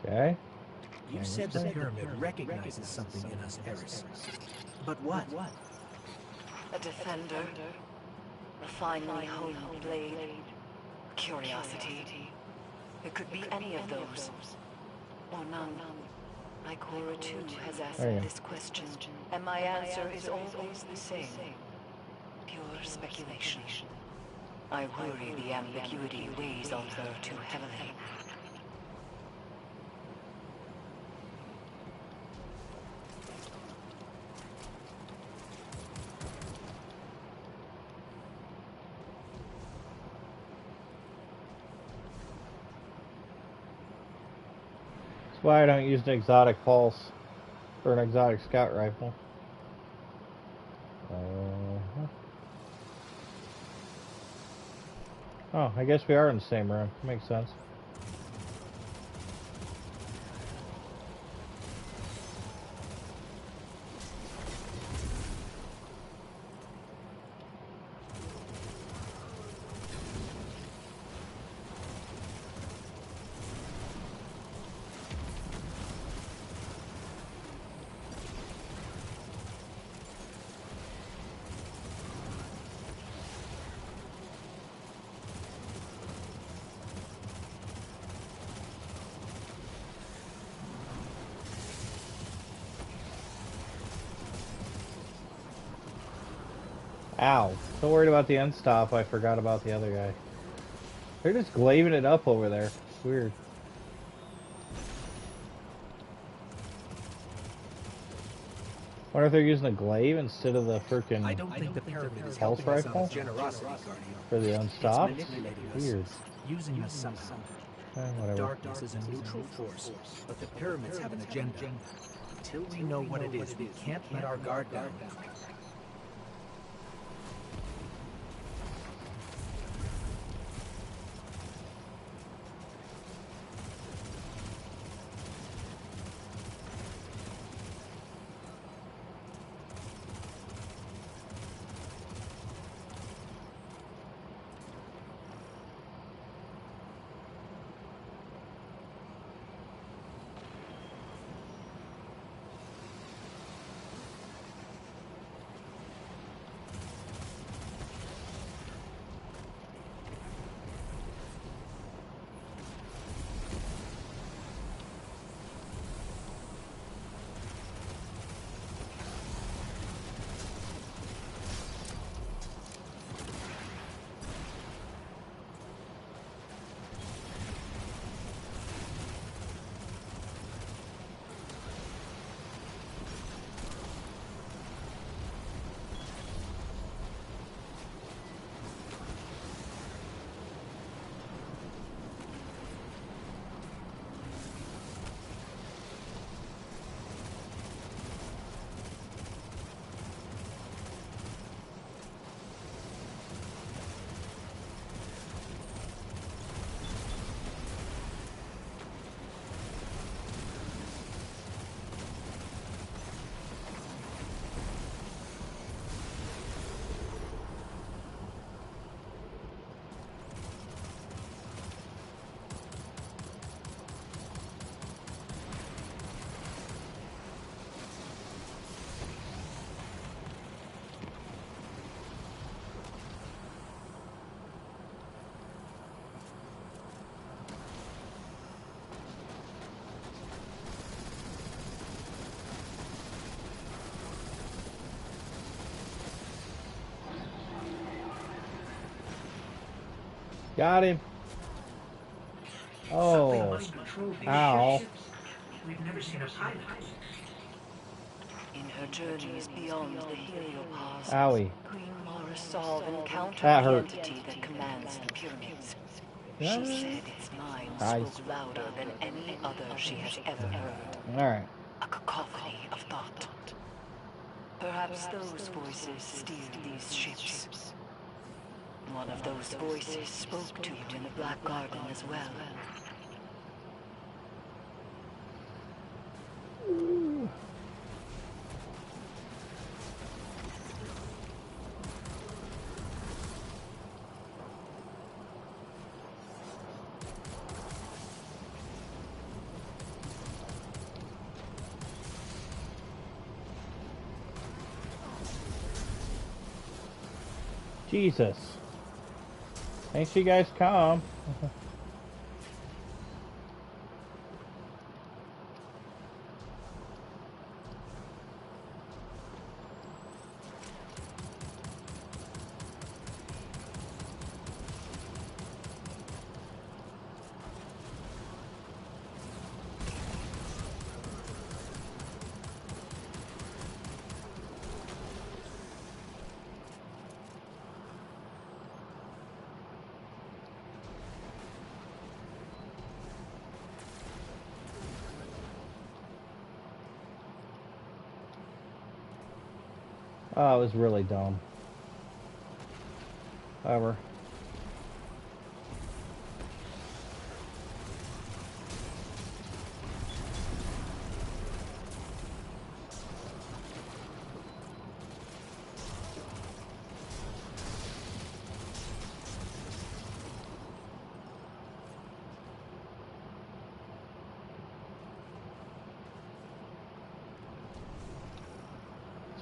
Okay. You said the pyramid recognizes something in us, Eris. But what? A defender, a finely honed blade, curiosity. It could be any of those, or none. My Cora too has asked this question, and my answer is always the same. Pure speculation. I worry the ambiguity weighs on her too heavily. That's why I don't use an exotic pulse or an exotic scout rifle. Oh, I guess we are in the same room. Makes sense. Ow. So worried about the end stop, I forgot about the other guy. They're just glaving it up over there. It's weird. Wonder if they're using a glaive instead of the freaking I don't think the pyramid is pulse helping us rifle out of generosity, Guardian. for the It's unstopped. manipulating Weird. us, using us somehow. Whatever. Darkness is a neutral force, but the pyramids have an agenda. Until we know what it is, we can't let our guard down. Got him. Oh. Ow. We've never seen a pilot. In her journeys beyond the heliopause, Owie. Queen Mara Sol encountered That the hurt. entity that commands the pyramids. Yeah. She said its mind Nice. spoke louder than any other she has ever heard. Alright. A cacophony of thought. Perhaps those voices steer these ships. One of those voices spoke to you in the Black Garden as well. Jesus. Thanks you guys come. Oh, it was really dumb. However.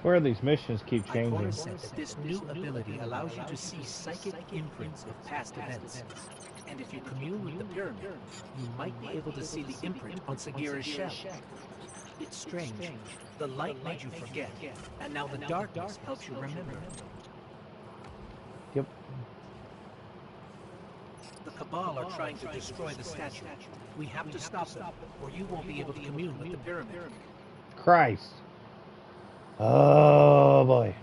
Where these missions keep changing. Ikora said that this new ability allows you to see psychic imprints of past events. And if you commune with the pyramid, you might be able to see the imprint on Sagira's shell. It's strange. The light made you forget, and now the darkness helps you remember. The Cabal are trying to destroy the statue. We have to stop them, or you won't be able to commune with the pyramid. Christ. Oh, boy.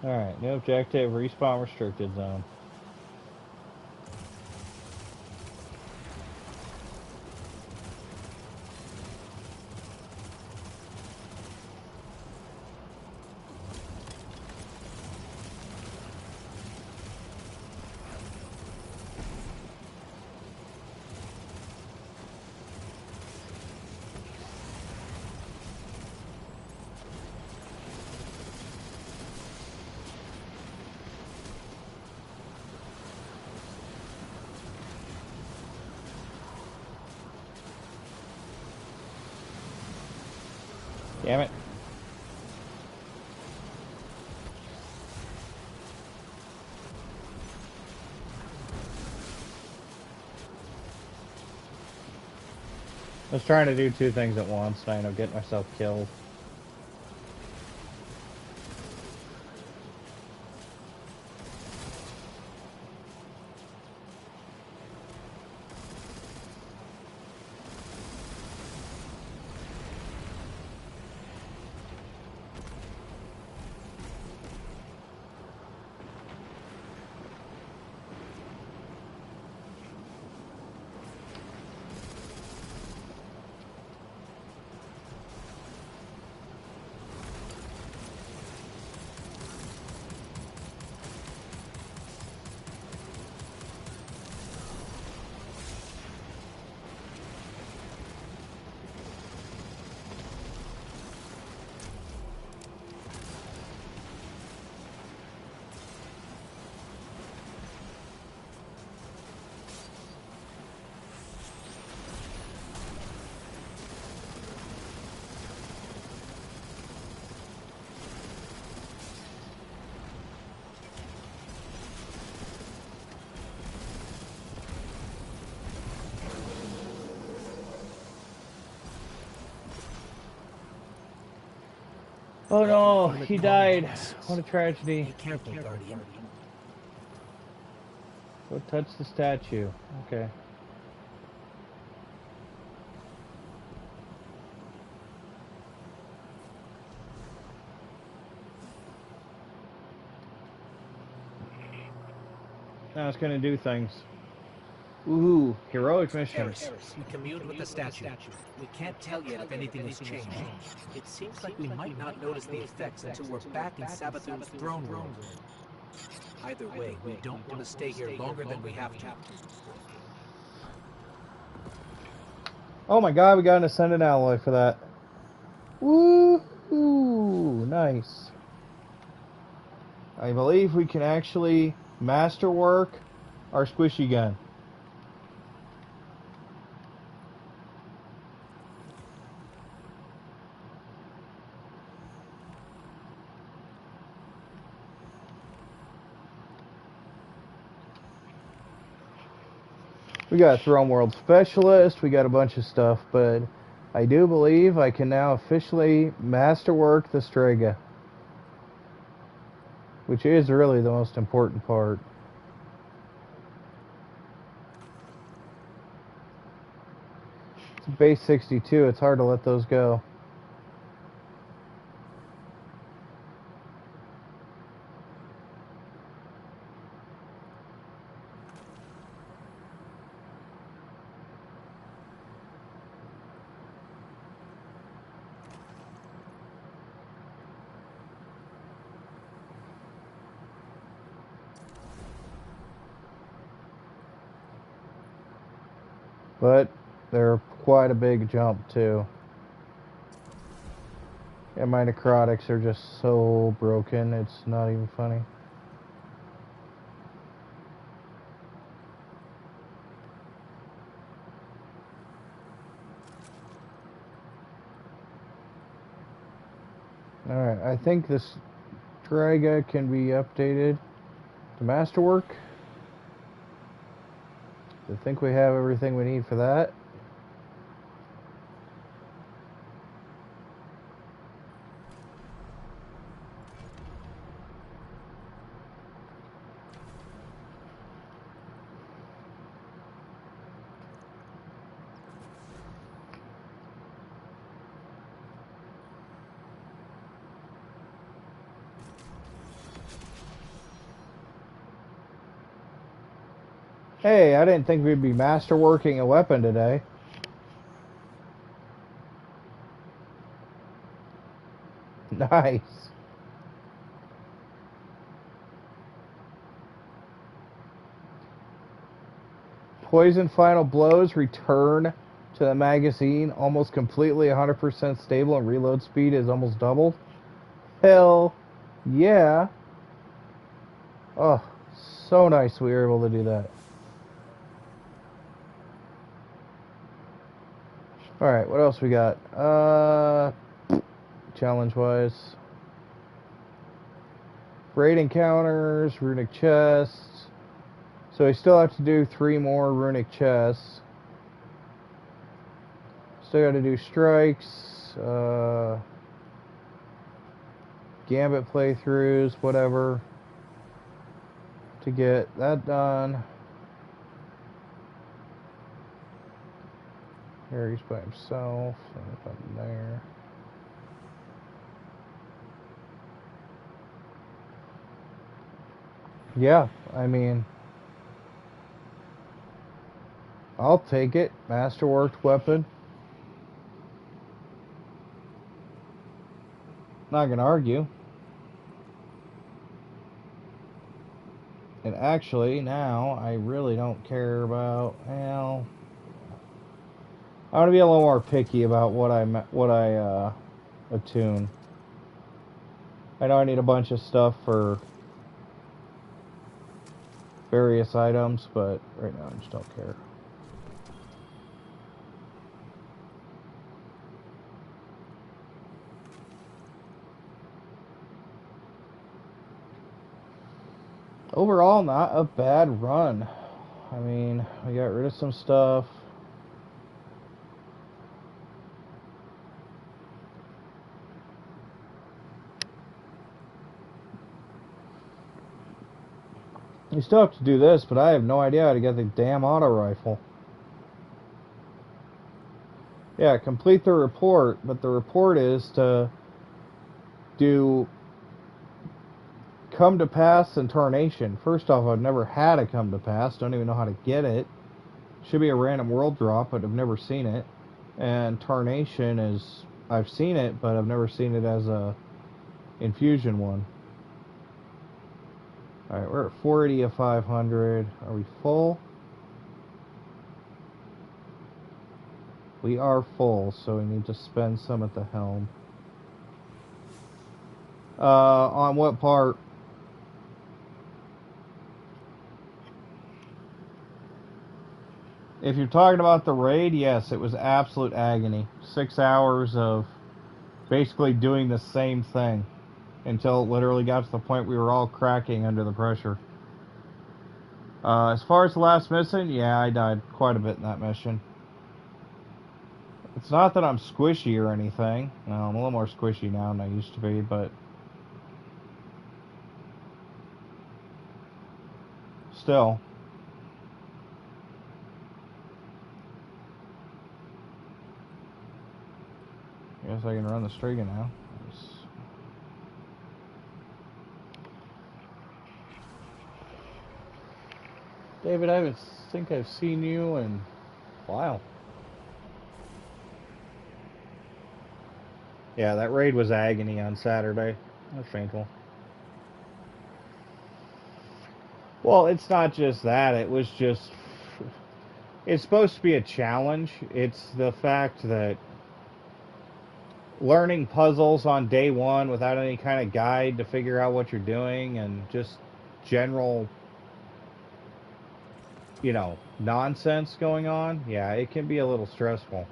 Alright, new objective, respawn restricted zone. Damn it. I was trying to do two things at once, and I ended up getting myself killed. Oh no, he died. What a tragedy. Be careful, Guardian. Go touch the statue. Okay. Now it's gonna do things. Ooh, heroic missions. Eris, we communed with the statue. We can't tell yet if anything has changed. It seems like we might not notice the effects until we're back in Sabathun's throne room. Either way, we don't want to stay here longer than we have to. Oh my god, we got an Ascendant Alloy for that. Woo-hoo, nice. I believe we can actually masterwork our squishy gun. We got a Throne World Specialist, we got a bunch of stuff, but I do believe I can now officially masterwork the Strega, which is really the most important part. It's base 62, it's hard to let those go. But they're quite a big jump too. And my necrotics are just so broken, it's not even funny. Alright, I think this Draga can be updated to Masterwork. I think we have everything we need for that. Hey, I didn't think we'd be masterworking a weapon today. Nice. Poison Final Blows return to the magazine almost completely 100% stable and reload speed is almost doubled. Hell yeah. Oh, so nice we were able to do that. Alright, what else we got? Challenge-wise. Raid encounters, runic chests. So we still have to do 3 more runic chests. Still got to do strikes, gambit playthroughs, whatever, to get that done. Here he's by himself, nothing there. Yeah, I mean, I'll take it. Masterworked weapon. Not gonna argue. And actually, now I really don't care about. Well, I want to be a little more picky about what I attune. I know I need a bunch of stuff for various items, but right now I just don't care. Overall, not a bad run. I mean, we got rid of some stuff. You still have to do this, but I have no idea how to get the damn auto rifle. Yeah, complete the report, but the report is to do come to pass and tarnation. First off, I've never had a come to pass, don't even know how to get it. Should be a random world drop, but I've never seen it. And tarnation is, I've seen it, but I've never seen it as a infusion one. Alright, we're at 480 of 500. Are we full? We are full, so we need to spend some at the helm. On what part? If you're talking about the raid, yes, it was absolute agony. 6 hours of basically doing the same thing until it literally got to the point we were all cracking under the pressure. As far as the last mission, yeah, I died quite a bit in that mission. It's not that I'm squishy or anything. No, I'm a little more squishy now than I used to be, but still. Guess I can run the Striga now. David, I think I've seen you in a while. Yeah, that raid was agony on Saturday. That's painful. Well, it's not just that. It was just... It's supposed to be a challenge. It's the fact that learning puzzles on day one without any kind of guide to figure out what you're doing and just general, you know, nonsense going on, yeah, it can be a little stressful.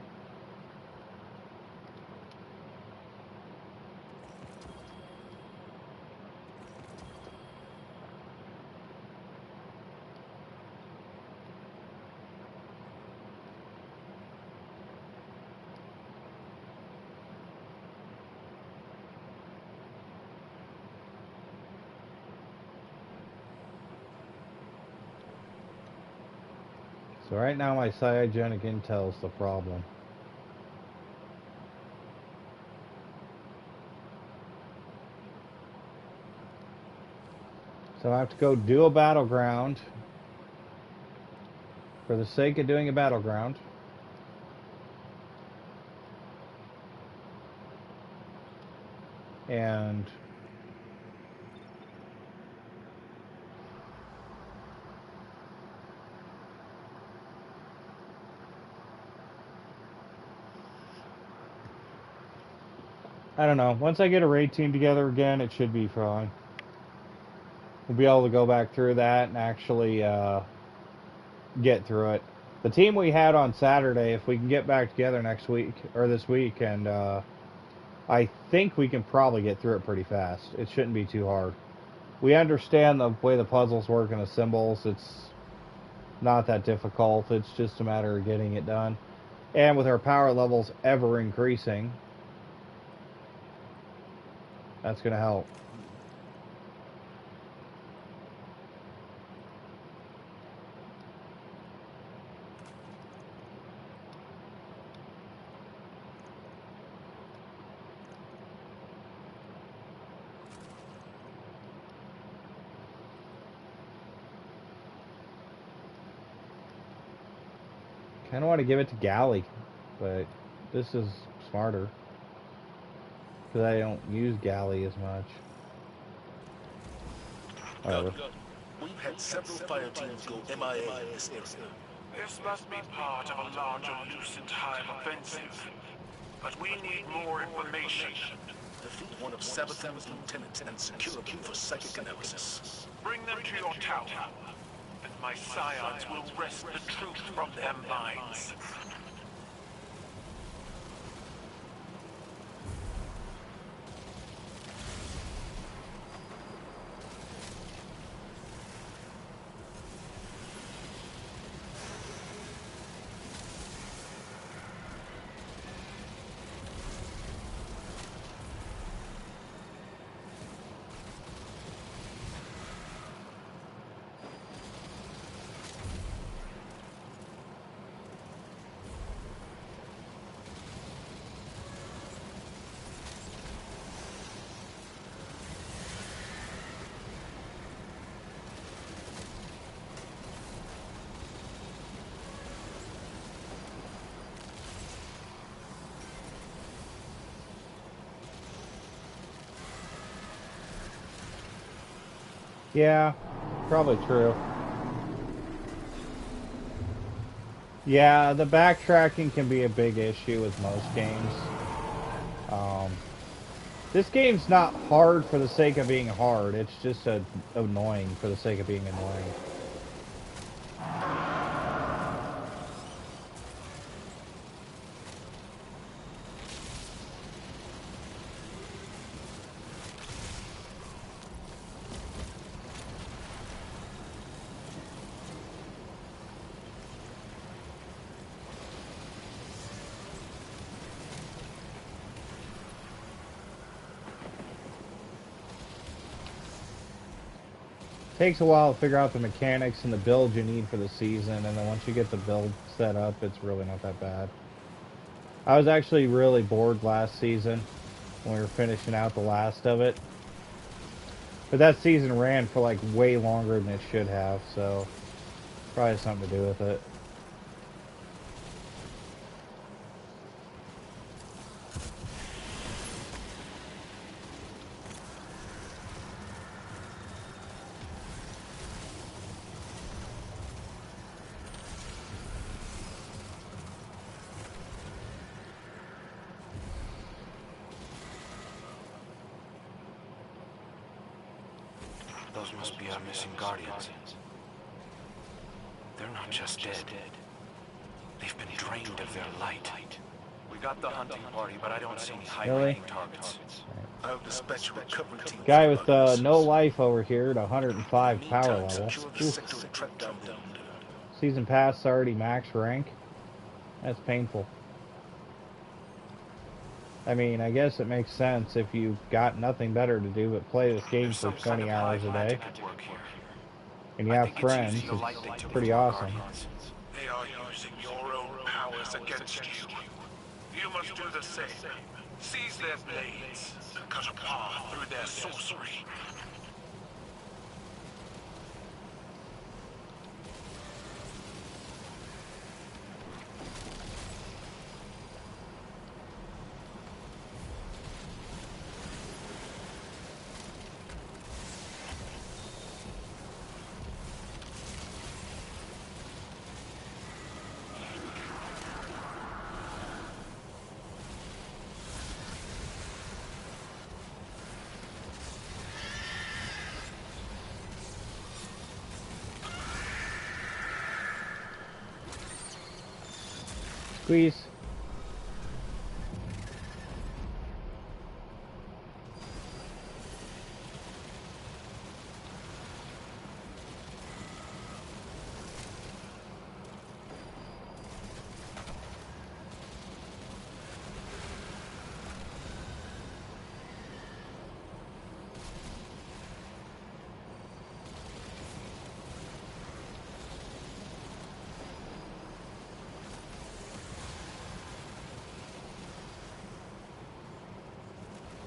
So right now my cryogenic intel is the problem. So I have to go do a battleground for the sake of doing a battleground. And I don't know. Once I get a raid team together again, it should be fine. We'll be able to go back through that and actually get through it. The team we had on Saturday, if we can get back together next week or this week, and I think we can probably get through it pretty fast. It shouldn't be too hard. We understand the way the puzzles work and the symbols. It's not that difficult. It's just a matter of getting it done. And with our power levels ever increasing, that's going to help. Kind of want to give it to Galley, but this is smarter because I don't use Galley as much. Whatever. We've had several fire teams go MIA in this area. This must be part of a larger Lucent Hive offensive. But we need more information. Defeat one of Sabathem's lieutenants and secure them for psychic analysis. Bring them to your tower, and my scions will wrest the truth from their minds. Yeah, probably true. Yeah, the backtracking can be a big issue with most games. This game's not hard for the sake of being hard. It's just annoying for the sake of being annoying. Takes a while to figure out the mechanics and the build you need for the season, and then once you get the build set up, it's really not that bad. I was actually really bored last season when we were finishing out the last of it. But that season ran for like way longer than it should have, so probably has something to do with it. Those must be our missing guardians. They're not just dead. They've been drained of their light. We got the hunting party, but I don't see any high-ranking targets. I'll dispatch a recovery team. Guy with no life over here at 105 power level. Season pass already max rank. That's painful. I mean, I guess it makes sense if you've got nothing better to do but play this game for 20 hours a day. And you have friends, it's pretty awesome. They They are using your own powers against you. You must do the same. Seize their blades, cut a path through their sorcery. Squeeze.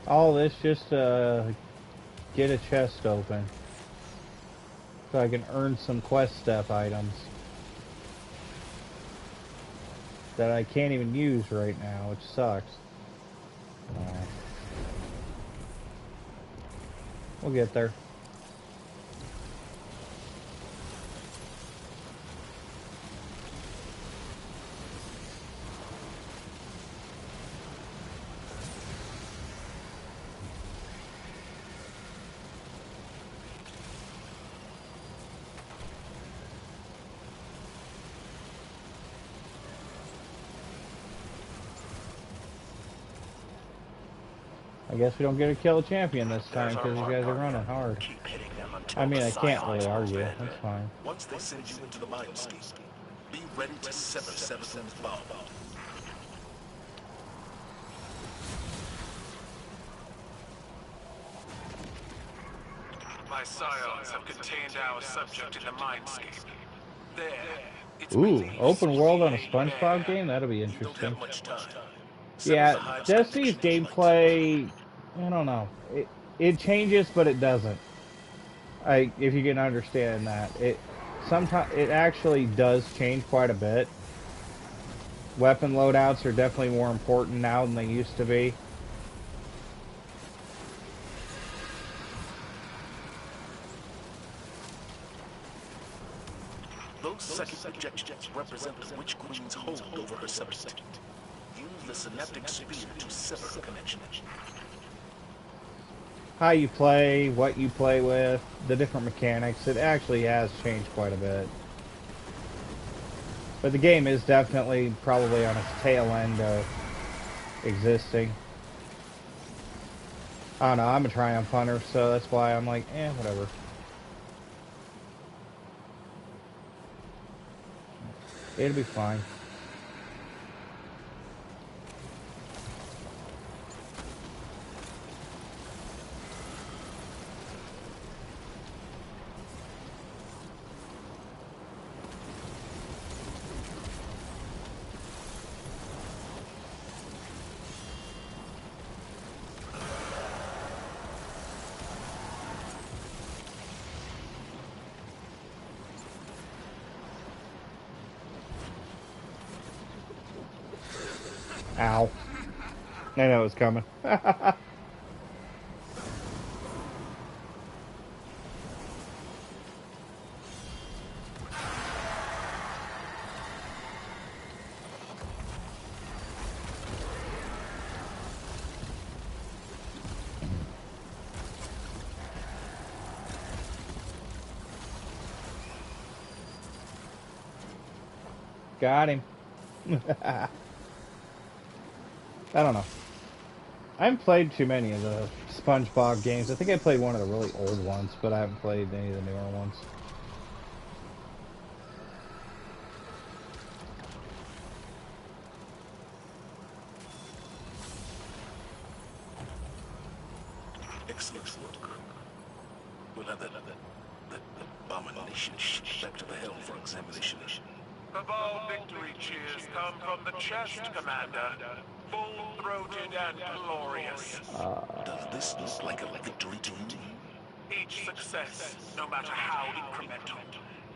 All this just to get a chest open. So I can earn some quest step items. That I can't even use right now, which sucks. We'll get there. I guess we don't get to kill a champion this time because you guys are running hard. Keep hitting them until I mean, the I can't scions really move argue. in. That's fine. Once they send you into the mindscape, be ready to sever Seventh's bond. My scions have contained our subject in the mindscape. There, it's Ooh, released open to world be on a laid SpongeBob bare. game? That'll be You don't interesting. have much time. Yeah, Destiny's gameplay, I don't know. It changes, but it doesn't. If you can understand that, sometimes it actually does change quite a bit. Weapon loadouts are definitely more important now than they used to be. Those second projections represent the WitchQueen's hold over her subject. Use the synaptic spear to sever the connection. How you play, what you play with, the different mechanics, it actually has changed quite a bit. But the game is definitely probably on its tail end of existing. I don't know, I'm a Triumph Hunter, so that's why I'm like, whatever. It'll be fine. Ow. I know it was coming. Got him. I don't know. I haven't played too many of the SpongeBob games. I think I played one of the really old ones, but I haven't played any of the newer ones. Excellent work. We'll have that abomination back to the helm for examination. Of all victory cheers come from the chest, Commander. Full-throated and glorious. Does this look like a victory to you? Each success, no matter how incremental,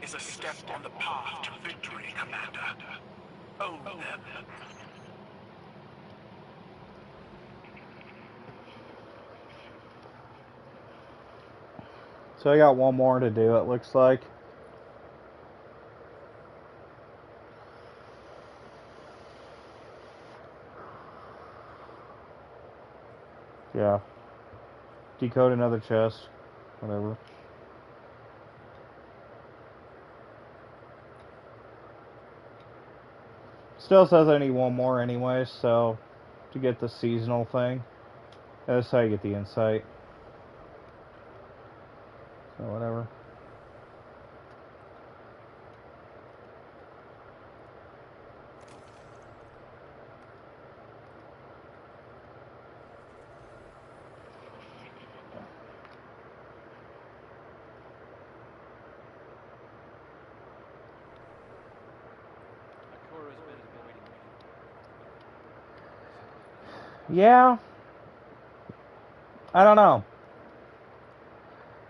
is a step on the path to victory, Commander. Own them. So I got one more to do, it looks like. Yeah. Decode another chest. Whatever. Still says I need one more anyway, so to get the seasonal thing. That's how you get the insight. So whatever. Yeah. I don't know.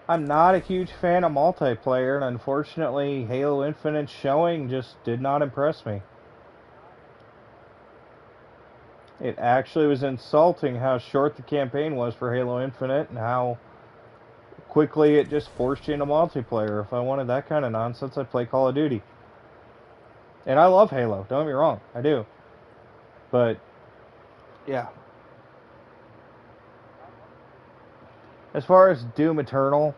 I'm not a huge fan of multiplayer, and unfortunately, Halo Infinite's showing just did not impress me. It actually was insulting how short the campaign was for Halo Infinite and how quickly it just forced you into multiplayer. If I wanted that kind of nonsense, I'd play Call of Duty. And I love Halo, don't get me wrong, I do. But, yeah. As far as Doom Eternal,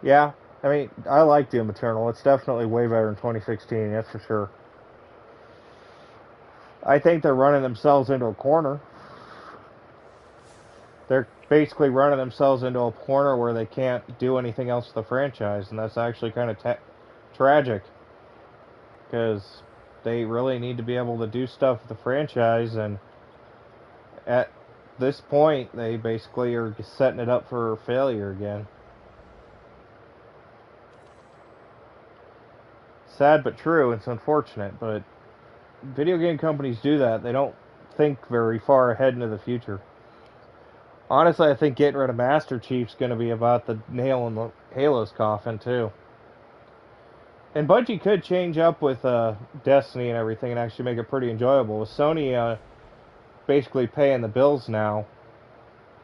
yeah, I mean, I like Doom Eternal. It's definitely way better than 2016, that's for sure. I think they're running themselves into a corner. They're basically running themselves into a corner where they can't do anything else with the franchise, and that's actually kind of tragic. Because they really need to be able to do stuff with the franchise, and at this point, they basically are setting it up for failure again. Sad but true. It's unfortunate, but video game companies do that. They don't think very far ahead into the future. Honestly, I think getting rid of Master Chief's going to be about the nail in the Halo's coffin, too. And Bungie could change up with Destiny and everything and actually make it pretty enjoyable. With Sony basically paying the bills now,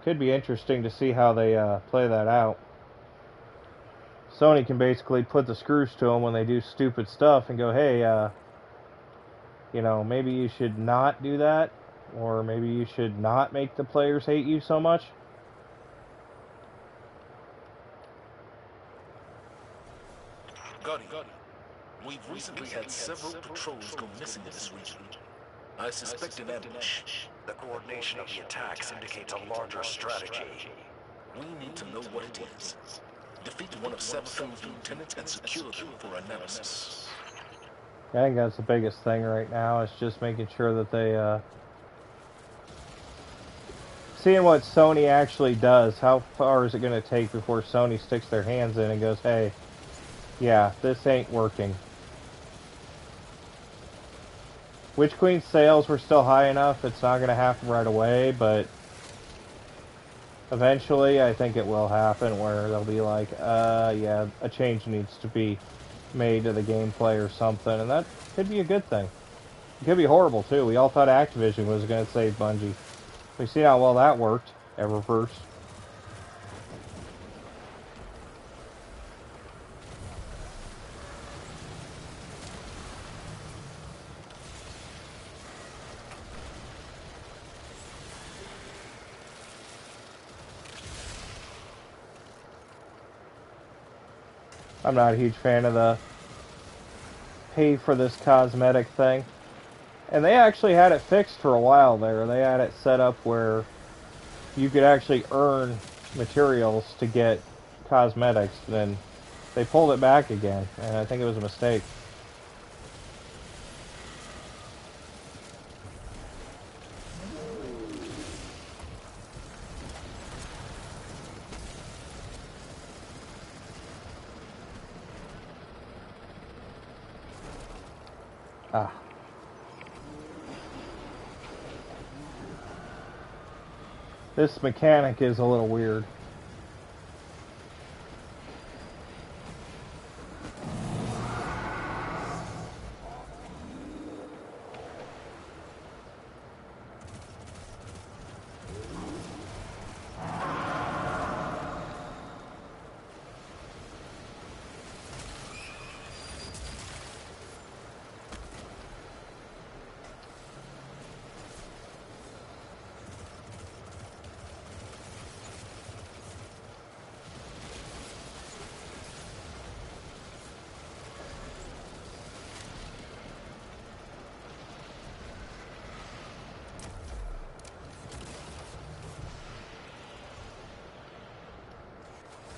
could be interesting to see how they play that out. Sony can basically put the screws to them when they do stupid stuff and go, hey, you know, maybe you should not do that, or maybe you should not make the players hate you so much. Gotti, we've recently had several patrols go missing in this region. I suspect an ambush. The coordination of the attacks indicates a larger strategy. We need to know what it is. Defeat one of Sapphir's lieutenants and secure them for analysis. I think that's the biggest thing right now, is just making sure that they, seeing what Sony actually does. How far is it going to take before Sony sticks their hands in and goes, hey, yeah, this ain't working. WitchQueen sales were still high enough, it's not going to happen right away, but eventually I think it will happen where they'll be like, yeah, a change needs to be made to the gameplay or something, and that could be a good thing. It could be horrible too. We all thought Activision was going to save Bungie. We see how well that worked, Eververse. I'm not a huge fan of the pay for this cosmetic thing. And they actually had it fixed for a while there. They had it set up where you could actually earn materials to get cosmetics. Then they pulled it back again, and I think it was a mistake. Ah. This mechanic is a little weird.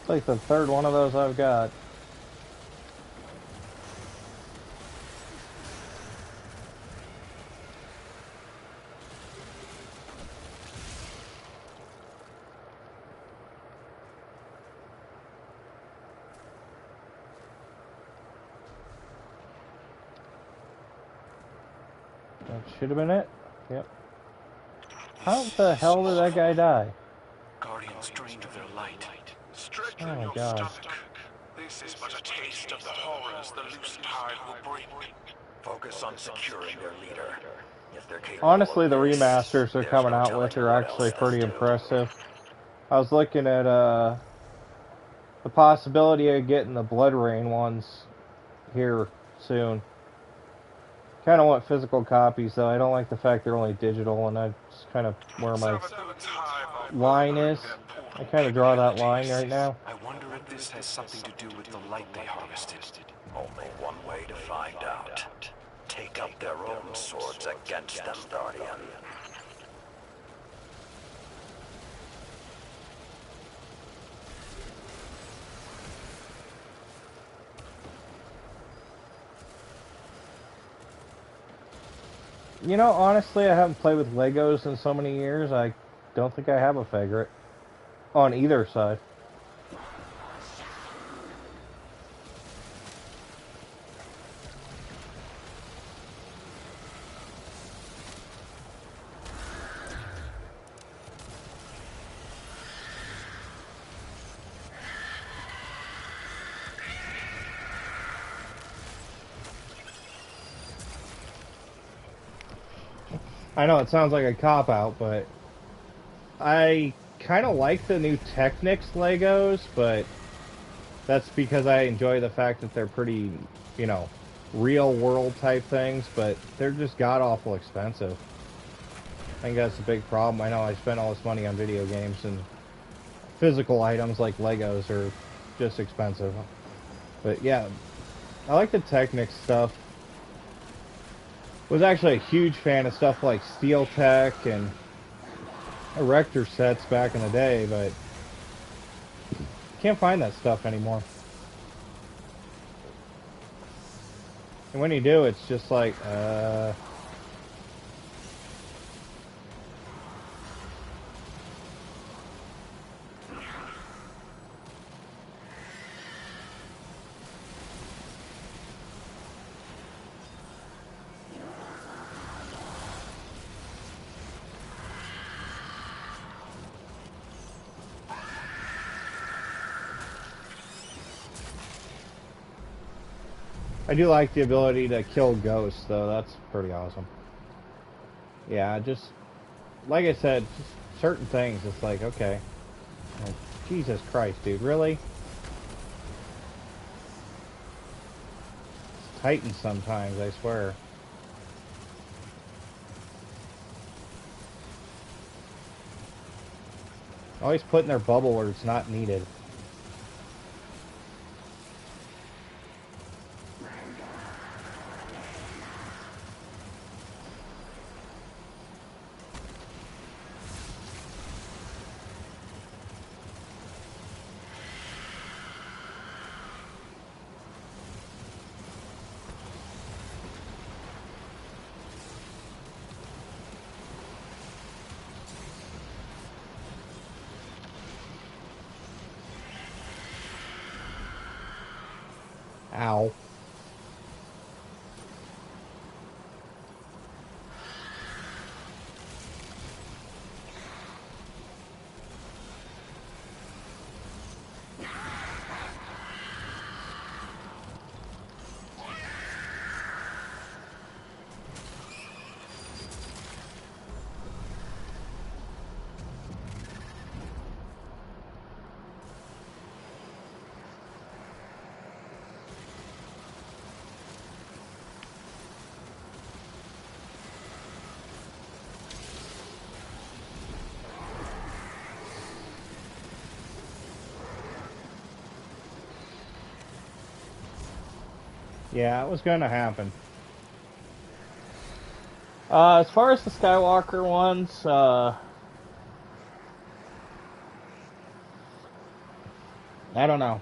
It's like the third one of those I've got. That should have been it. Yep. How the hell did that guy die? Guardians drained of their light. Strengthen Oh my your God. stomach. This is but a taste of the horrors the loosened hide will bring. Focus on securing their leader. If they're capable Honestly, of the this, remasters they're there's coming no out telling with are what actually else they'll pretty do. impressive. I was looking at the possibility of getting the Blood Rain ones here soon. Kind of want physical copies, though. I don't like the fact they're only digital, and that's kind of where my Sabathun's hive are line burning is. their I poor kind of draw that line capabilities. right now. I wonder if this has something to do with the light they harvested. Only one way to find out. Take up their own swords against them, Guardian. You know, honestly, I haven't played with Legos in so many years. I don't think I have a favorite on either side. I know it sounds like a cop-out, but I kind of like the new Technics Legos, but that's because I enjoy the fact that they're pretty, you know, real-world type things, but they're just god-awful expensive. I think that's a big problem. I know I spent all this money on video games, and physical items like Legos are just expensive. But yeah, I like the Technics stuff. Was actually a huge fan of stuff like Steel Tech and Erector sets back in the day, but can't find that stuff anymore. And when you do, it's just like, I do like the ability to kill ghosts, though. That's pretty awesome. Yeah, just, like I said, just certain things, it's like, okay. Like, Jesus Christ, dude, really? It's Titan sometimes, I swear. Always putting their bubble where it's not needed. Ow. Yeah, it was going to happen. As far as the Skywalker ones, I don't know.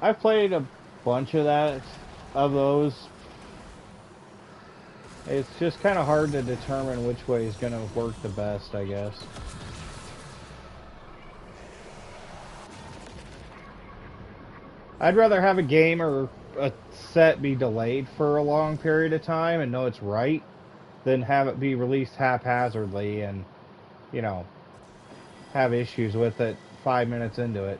I've played a bunch of those. It's just kind of hard to determine which way is going to work the best, I guess. I'd rather have a game or a set be delayed for a long period of time and know it's right than have it be released haphazardly and, you know, have issues with it 5 minutes into it.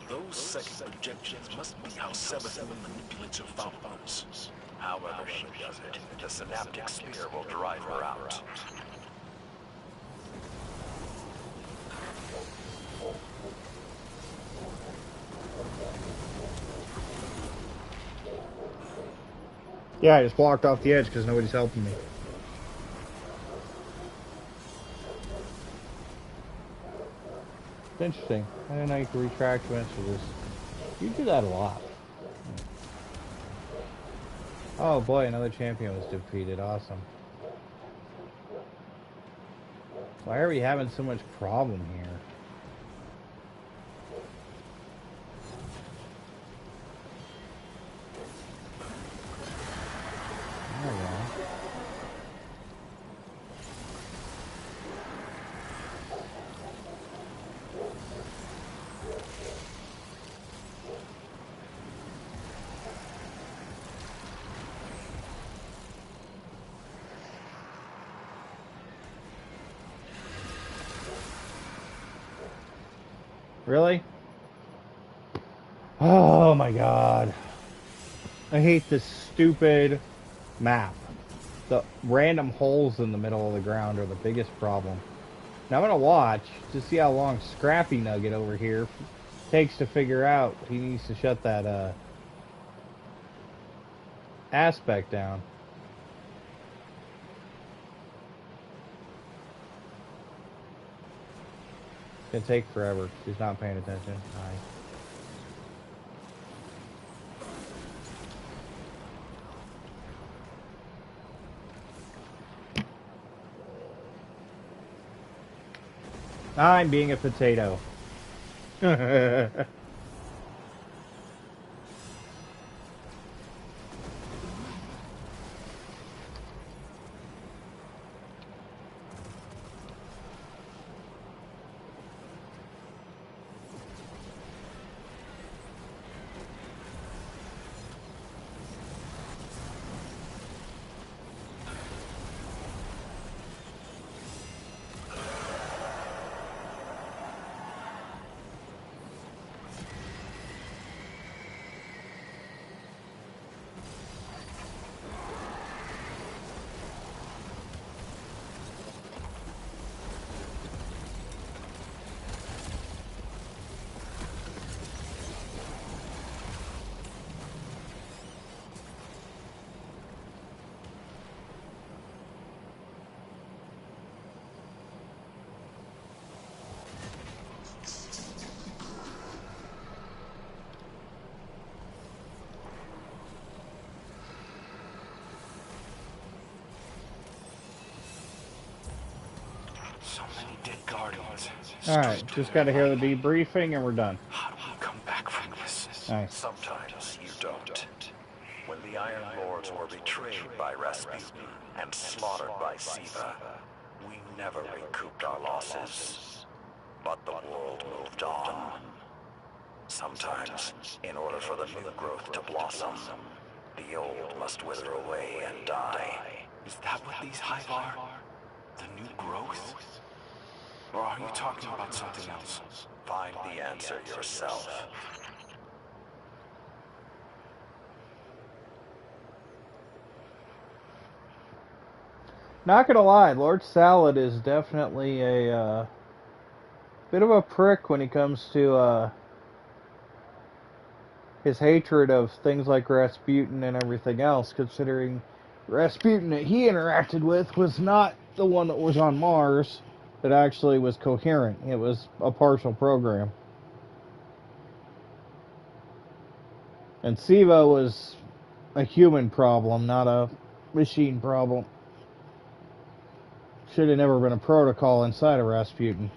Those second projections must be how Seventh manipulates her followers. However she does it, the synaptic sphere will drive her out. Yeah, I just blocked off the edge because nobody's helping me. It's interesting. I didn't know you could retract messages. You do that a lot. Oh boy, another champion was defeated. Awesome. Why are we having so much problem here? There we go. Really? Oh my god. I hate this stupid map. The random holes in the middle of the ground are the biggest problem. Now I'm going to watch to see how long Scrappy Nugget over here takes to figure out he needs to shut that aspect down. It's going to take forever. He's not paying attention. All right. I'm being a potato. So many dead guardians. Alright, just got to hear the debriefing and we're done. How do we come back from this? Nice. Sometimes you don't. When the Iron Lords were betrayed by Rasputin and slaughtered by Siva, we never recouped our losses. But the world moved on. Sometimes, in order for the new growth to blossom, the old must wither away and die. Is that what these hive are? The new growth? Or are you talking about something else? Find the answer yourself. Not gonna lie, Lord Salad is definitely a bit of a prick when it comes to his hatred of things like Rasputin and everything else, considering Rasputin that he interacted with was not the one that was on Mars. It actually was coherent. It was a partial program. And Siva was a human problem, not a machine problem. Should have never been a protocol inside of Rasputin.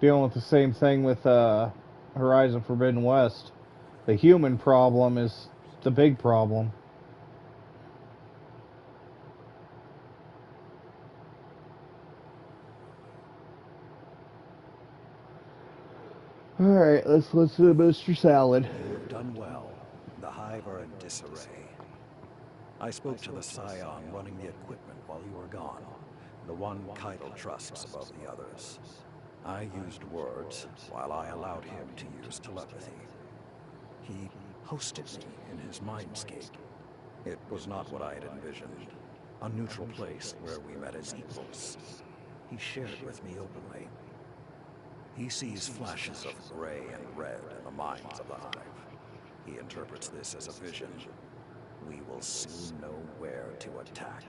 Dealing with the same thing with Horizon Forbidden West. The human problem is the big problem. Alright, let's listen to Mr. Salad. You've done well. The Hive are in disarray. I spoke to the Scion running the equipment while you were gone. The one Keitel trusts above the others. I used words, while I allowed him to use telepathy. He hosted me in his mindscape. It was not what I had envisioned. A neutral place where we met as equals. He shared with me openly. He sees flashes of gray and red in the minds of the Hive. He interprets this as a vision. We will soon know where to attack.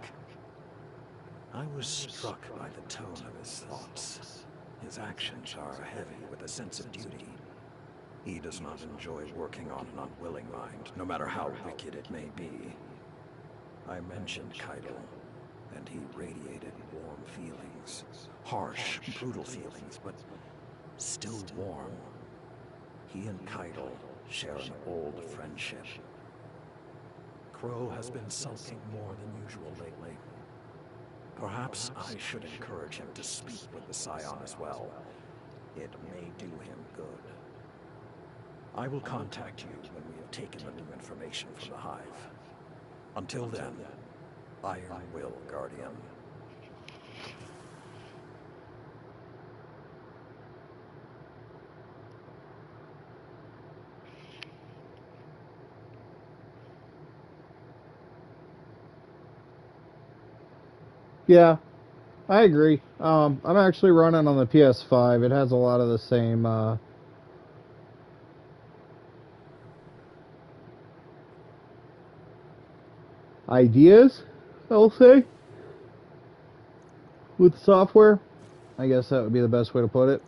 I was struck by the tone of his thoughts. His actions are heavy with a sense of duty. He does not enjoy working on an unwilling mind, no matter how wicked it may be. I mentioned Keitel, and he radiated warm feelings. Harsh, brutal feelings, but still warm. He and Keitel share an old friendship. Crow has been sulking more than usual lately. Perhaps I should encourage him to speak with the Scion as well. It may do him good. I will contact you when we have taken the new information from the Hive. Until then, Iron Will, Guardian. Yeah, I agree. I'm actually running on the PS5. It has a lot of the same ideas, I'll say, with software. I guess that would be the best way to put it.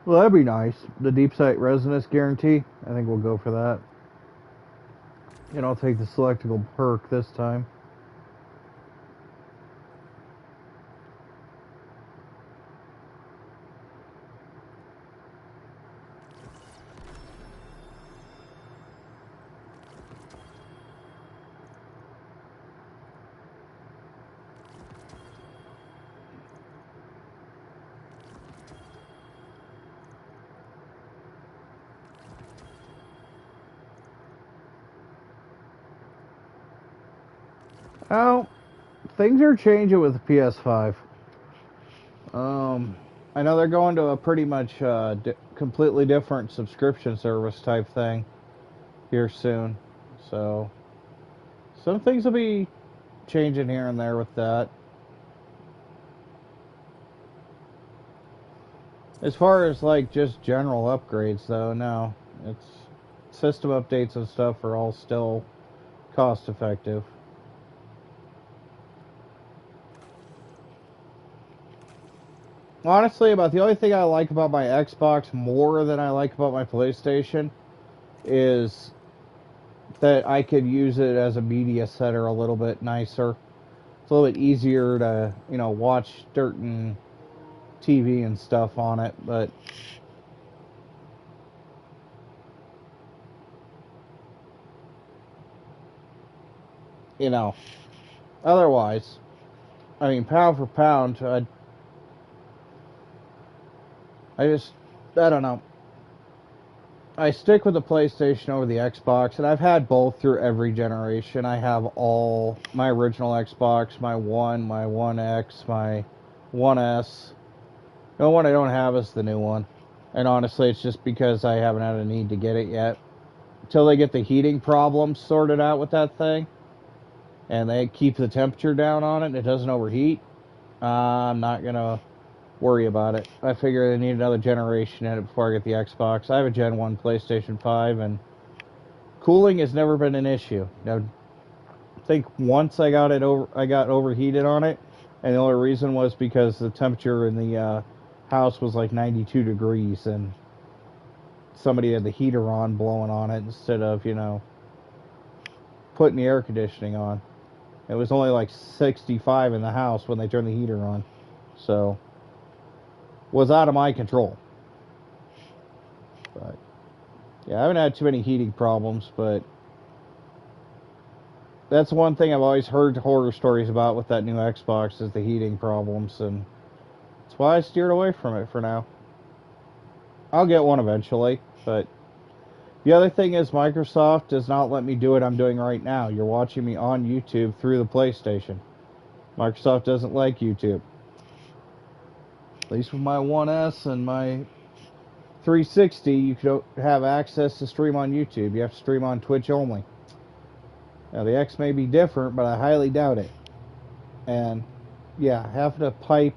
Well, that'd be nice. The deep sight resonance guarantee. I think we'll go for that. And I'll take the selectable perk this time. Oh, things are changing with the PS5. I know they're going to a pretty much completely different subscription service type thing here soon. So, some things will be changing here and there with that. As far as like just general upgrades, though, no. It's system updates and stuff are all still cost effective. Honestly, about the only thing I like about my Xbox more than I like about my PlayStation is that I could use it as a media center a little bit nicer. It's a little bit easier to, watch certain TV and stuff on it, but you know, otherwise, I mean, pound for pound, I don't know. I stick with the PlayStation over the Xbox, and I've had both through every generation. I have all my original Xbox, my One, my One X, my One S. The only one I don't have is the new one. And honestly, it's just because I haven't had a need to get it yet. Until they get the heating problems sorted out with that thing, and they keep the temperature down on it and it doesn't overheat, I'm not going to worry about it. I figure they need another generation in it before I get the Xbox. I have a Gen 1 PlayStation 5, and cooling has never been an issue. Now, I think once I got overheated on it, and the only reason was because the temperature in the house was like 92 degrees, and somebody had the heater on blowing on it instead of, putting the air conditioning on. It was only like 65 in the house when they turned the heater on. So, was out of my control. But, yeah, I haven't had too many heating problems, but that's one thing I've always heard horror stories about with that new Xbox is the heating problems, and that's why I steered away from it for now. I'll get one eventually, but the other thing is Microsoft does not let me do what I'm doing right now. You're watching me on YouTube through the PlayStation. Microsoft doesn't like YouTube. At least with my 1S and my 360, you could have access to stream on YouTube. You have to stream on Twitch only. Now, the X may be different, but I highly doubt it. And, yeah, having to pipe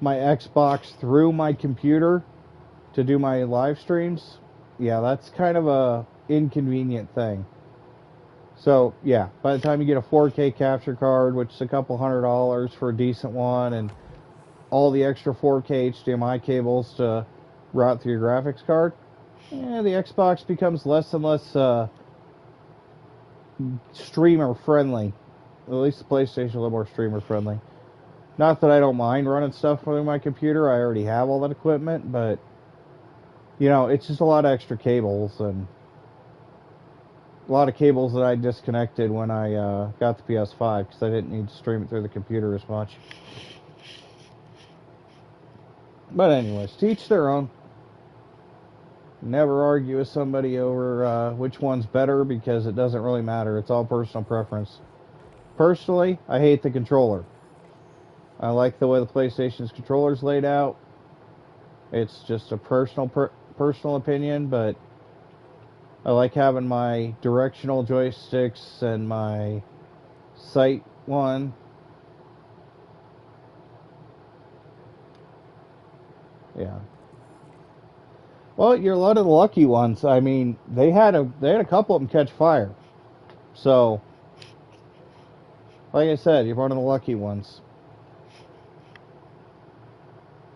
my Xbox through my computer to do my live streams, yeah, that's kind of a inconvenient thing. So, yeah, by the time you get a 4K capture card, which is a couple $100 for a decent one, and all the extra 4K HDMI cables to route through your graphics card, the Xbox becomes less and less streamer friendly. At least the PlayStation is a little more streamer friendly. Not that I don't mind running stuff through my computer. I already have all that equipment, but it's just a lot of extra cables and a lot of cables that I disconnected when I got the PS5 because I didn't need to stream it through the computer as much. But anyways, to each their own. Never argue with somebody over which one's better because it doesn't really matter. It's all personal preference. Personally, I hate the controller. I like the way the PlayStation's controller's laid out. It's just a personal opinion, but I like having my directional joysticks and my sight one. Yeah. Well, you're a lot of the lucky ones. I mean, they had a couple of them catch fire. So, like I said, you're one of the lucky ones.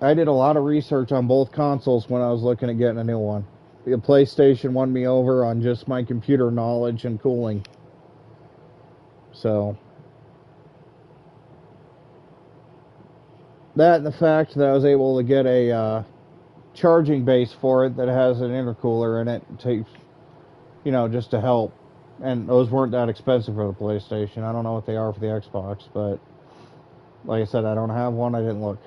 I did a lot of research on both consoles when I was looking at getting a new one. The PlayStation won me over on just my computer knowledge and cooling. So, that and the fact that I was able to get a charging base for it that has an intercooler in it takes, just to help. And those weren't that expensive for the PlayStation. I don't know what they are for the Xbox, but like I said, I don't have one. I didn't look.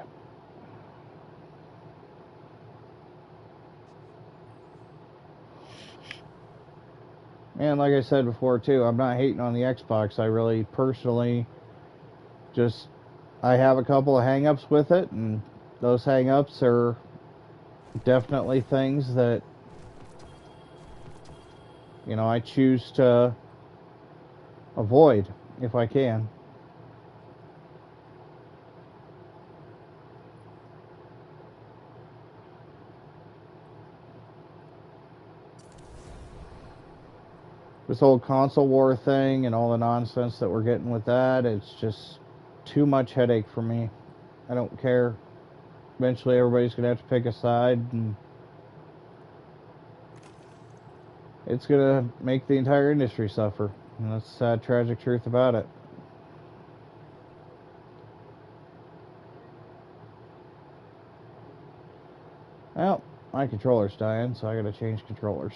And like I said before too, I'm not hating on the Xbox. I really personally I have a couple of hang-ups with it, and those hang-ups are definitely things that I choose to avoid if I can. This whole console war thing and all the nonsense that we're getting with that, it's just too much headache for me. I don't care. Eventually everybody's going to have to pick a side, and it's going to make the entire industry suffer. And that's the sad, tragic truth about it. Well, my controller's dying, so I got to change controllers.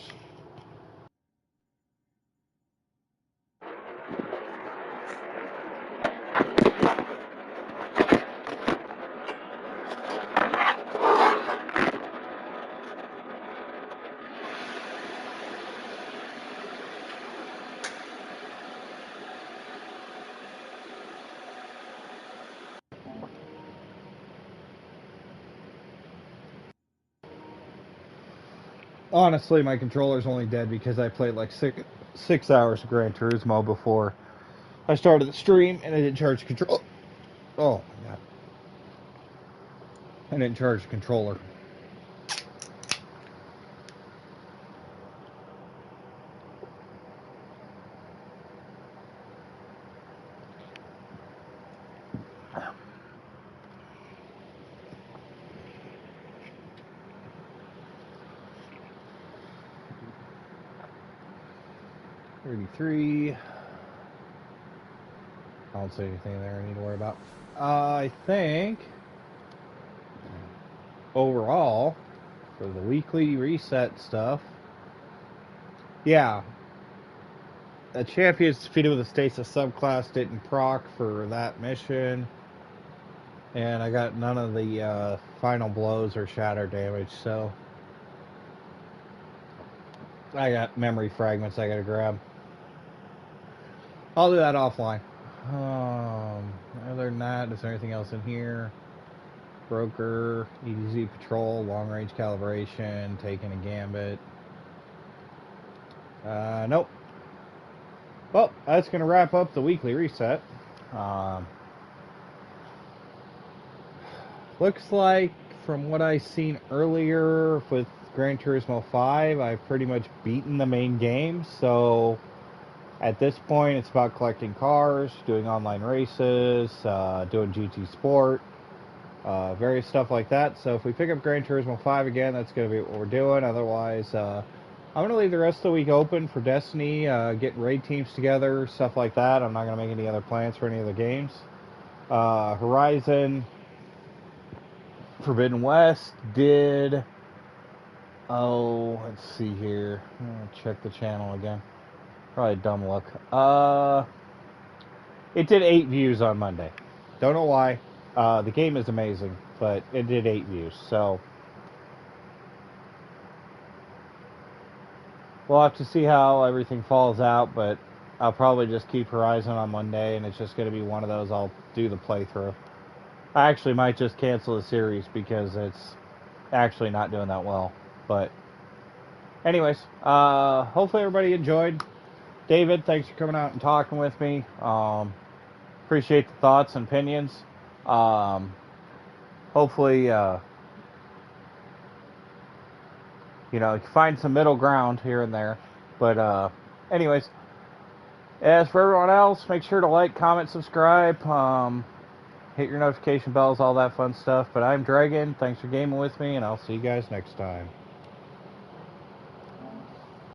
Honestly, my controller's only dead because I played like six hours of Gran Turismo before I started the stream, and I didn't charge the control. Oh my god! I didn't charge the controller. $33. I don't see anything there I need to worry about. I think overall for the weekly reset stuff, yeah, the champions defeated with a stasis subclass didn't proc for that mission, and I got none of the final blows or shatter damage, so I got memory fragments I gotta grab. I'll do that offline. Other than that, is there anything else in here? Broker, EDZ patrol, long range calibration, taking a gambit. Nope. Well, that's going to wrap up the weekly reset. Looks like, from what I seen earlier with Gran Turismo 5, I've pretty much beaten the main game, so at this point it's about collecting cars, doing online races, doing GT Sport, various stuff like that. So if we pick up Gran Turismo 5 again, that's going to be what we're doing. Otherwise, I'm going to leave the rest of the week open for Destiny, getting raid teams together, stuff like that. I'm not going to make any other plans for any other games. Horizon Forbidden West did... Oh, let's see here. Check the channel again. Probably dumb luck. It did 8 views on Monday. Don't know why. The game is amazing, but it did 8 views, so we'll have to see how everything falls out, but I'll probably just keep Horizon on Monday, and it's just going to be one of those I'll do the playthrough. I actually might just cancel the series because it's actually not doing that well. But anyways, hopefully everybody enjoyed. David, thanks for coming out and talking with me. Appreciate the thoughts and opinions. Hopefully, you know, find some middle ground here and there. But anyways, as for everyone else, make sure to like, comment, subscribe, hit your notification bells, all that fun stuff. But I'm Dragon. Thanks for gaming with me, and I'll see you guys next time.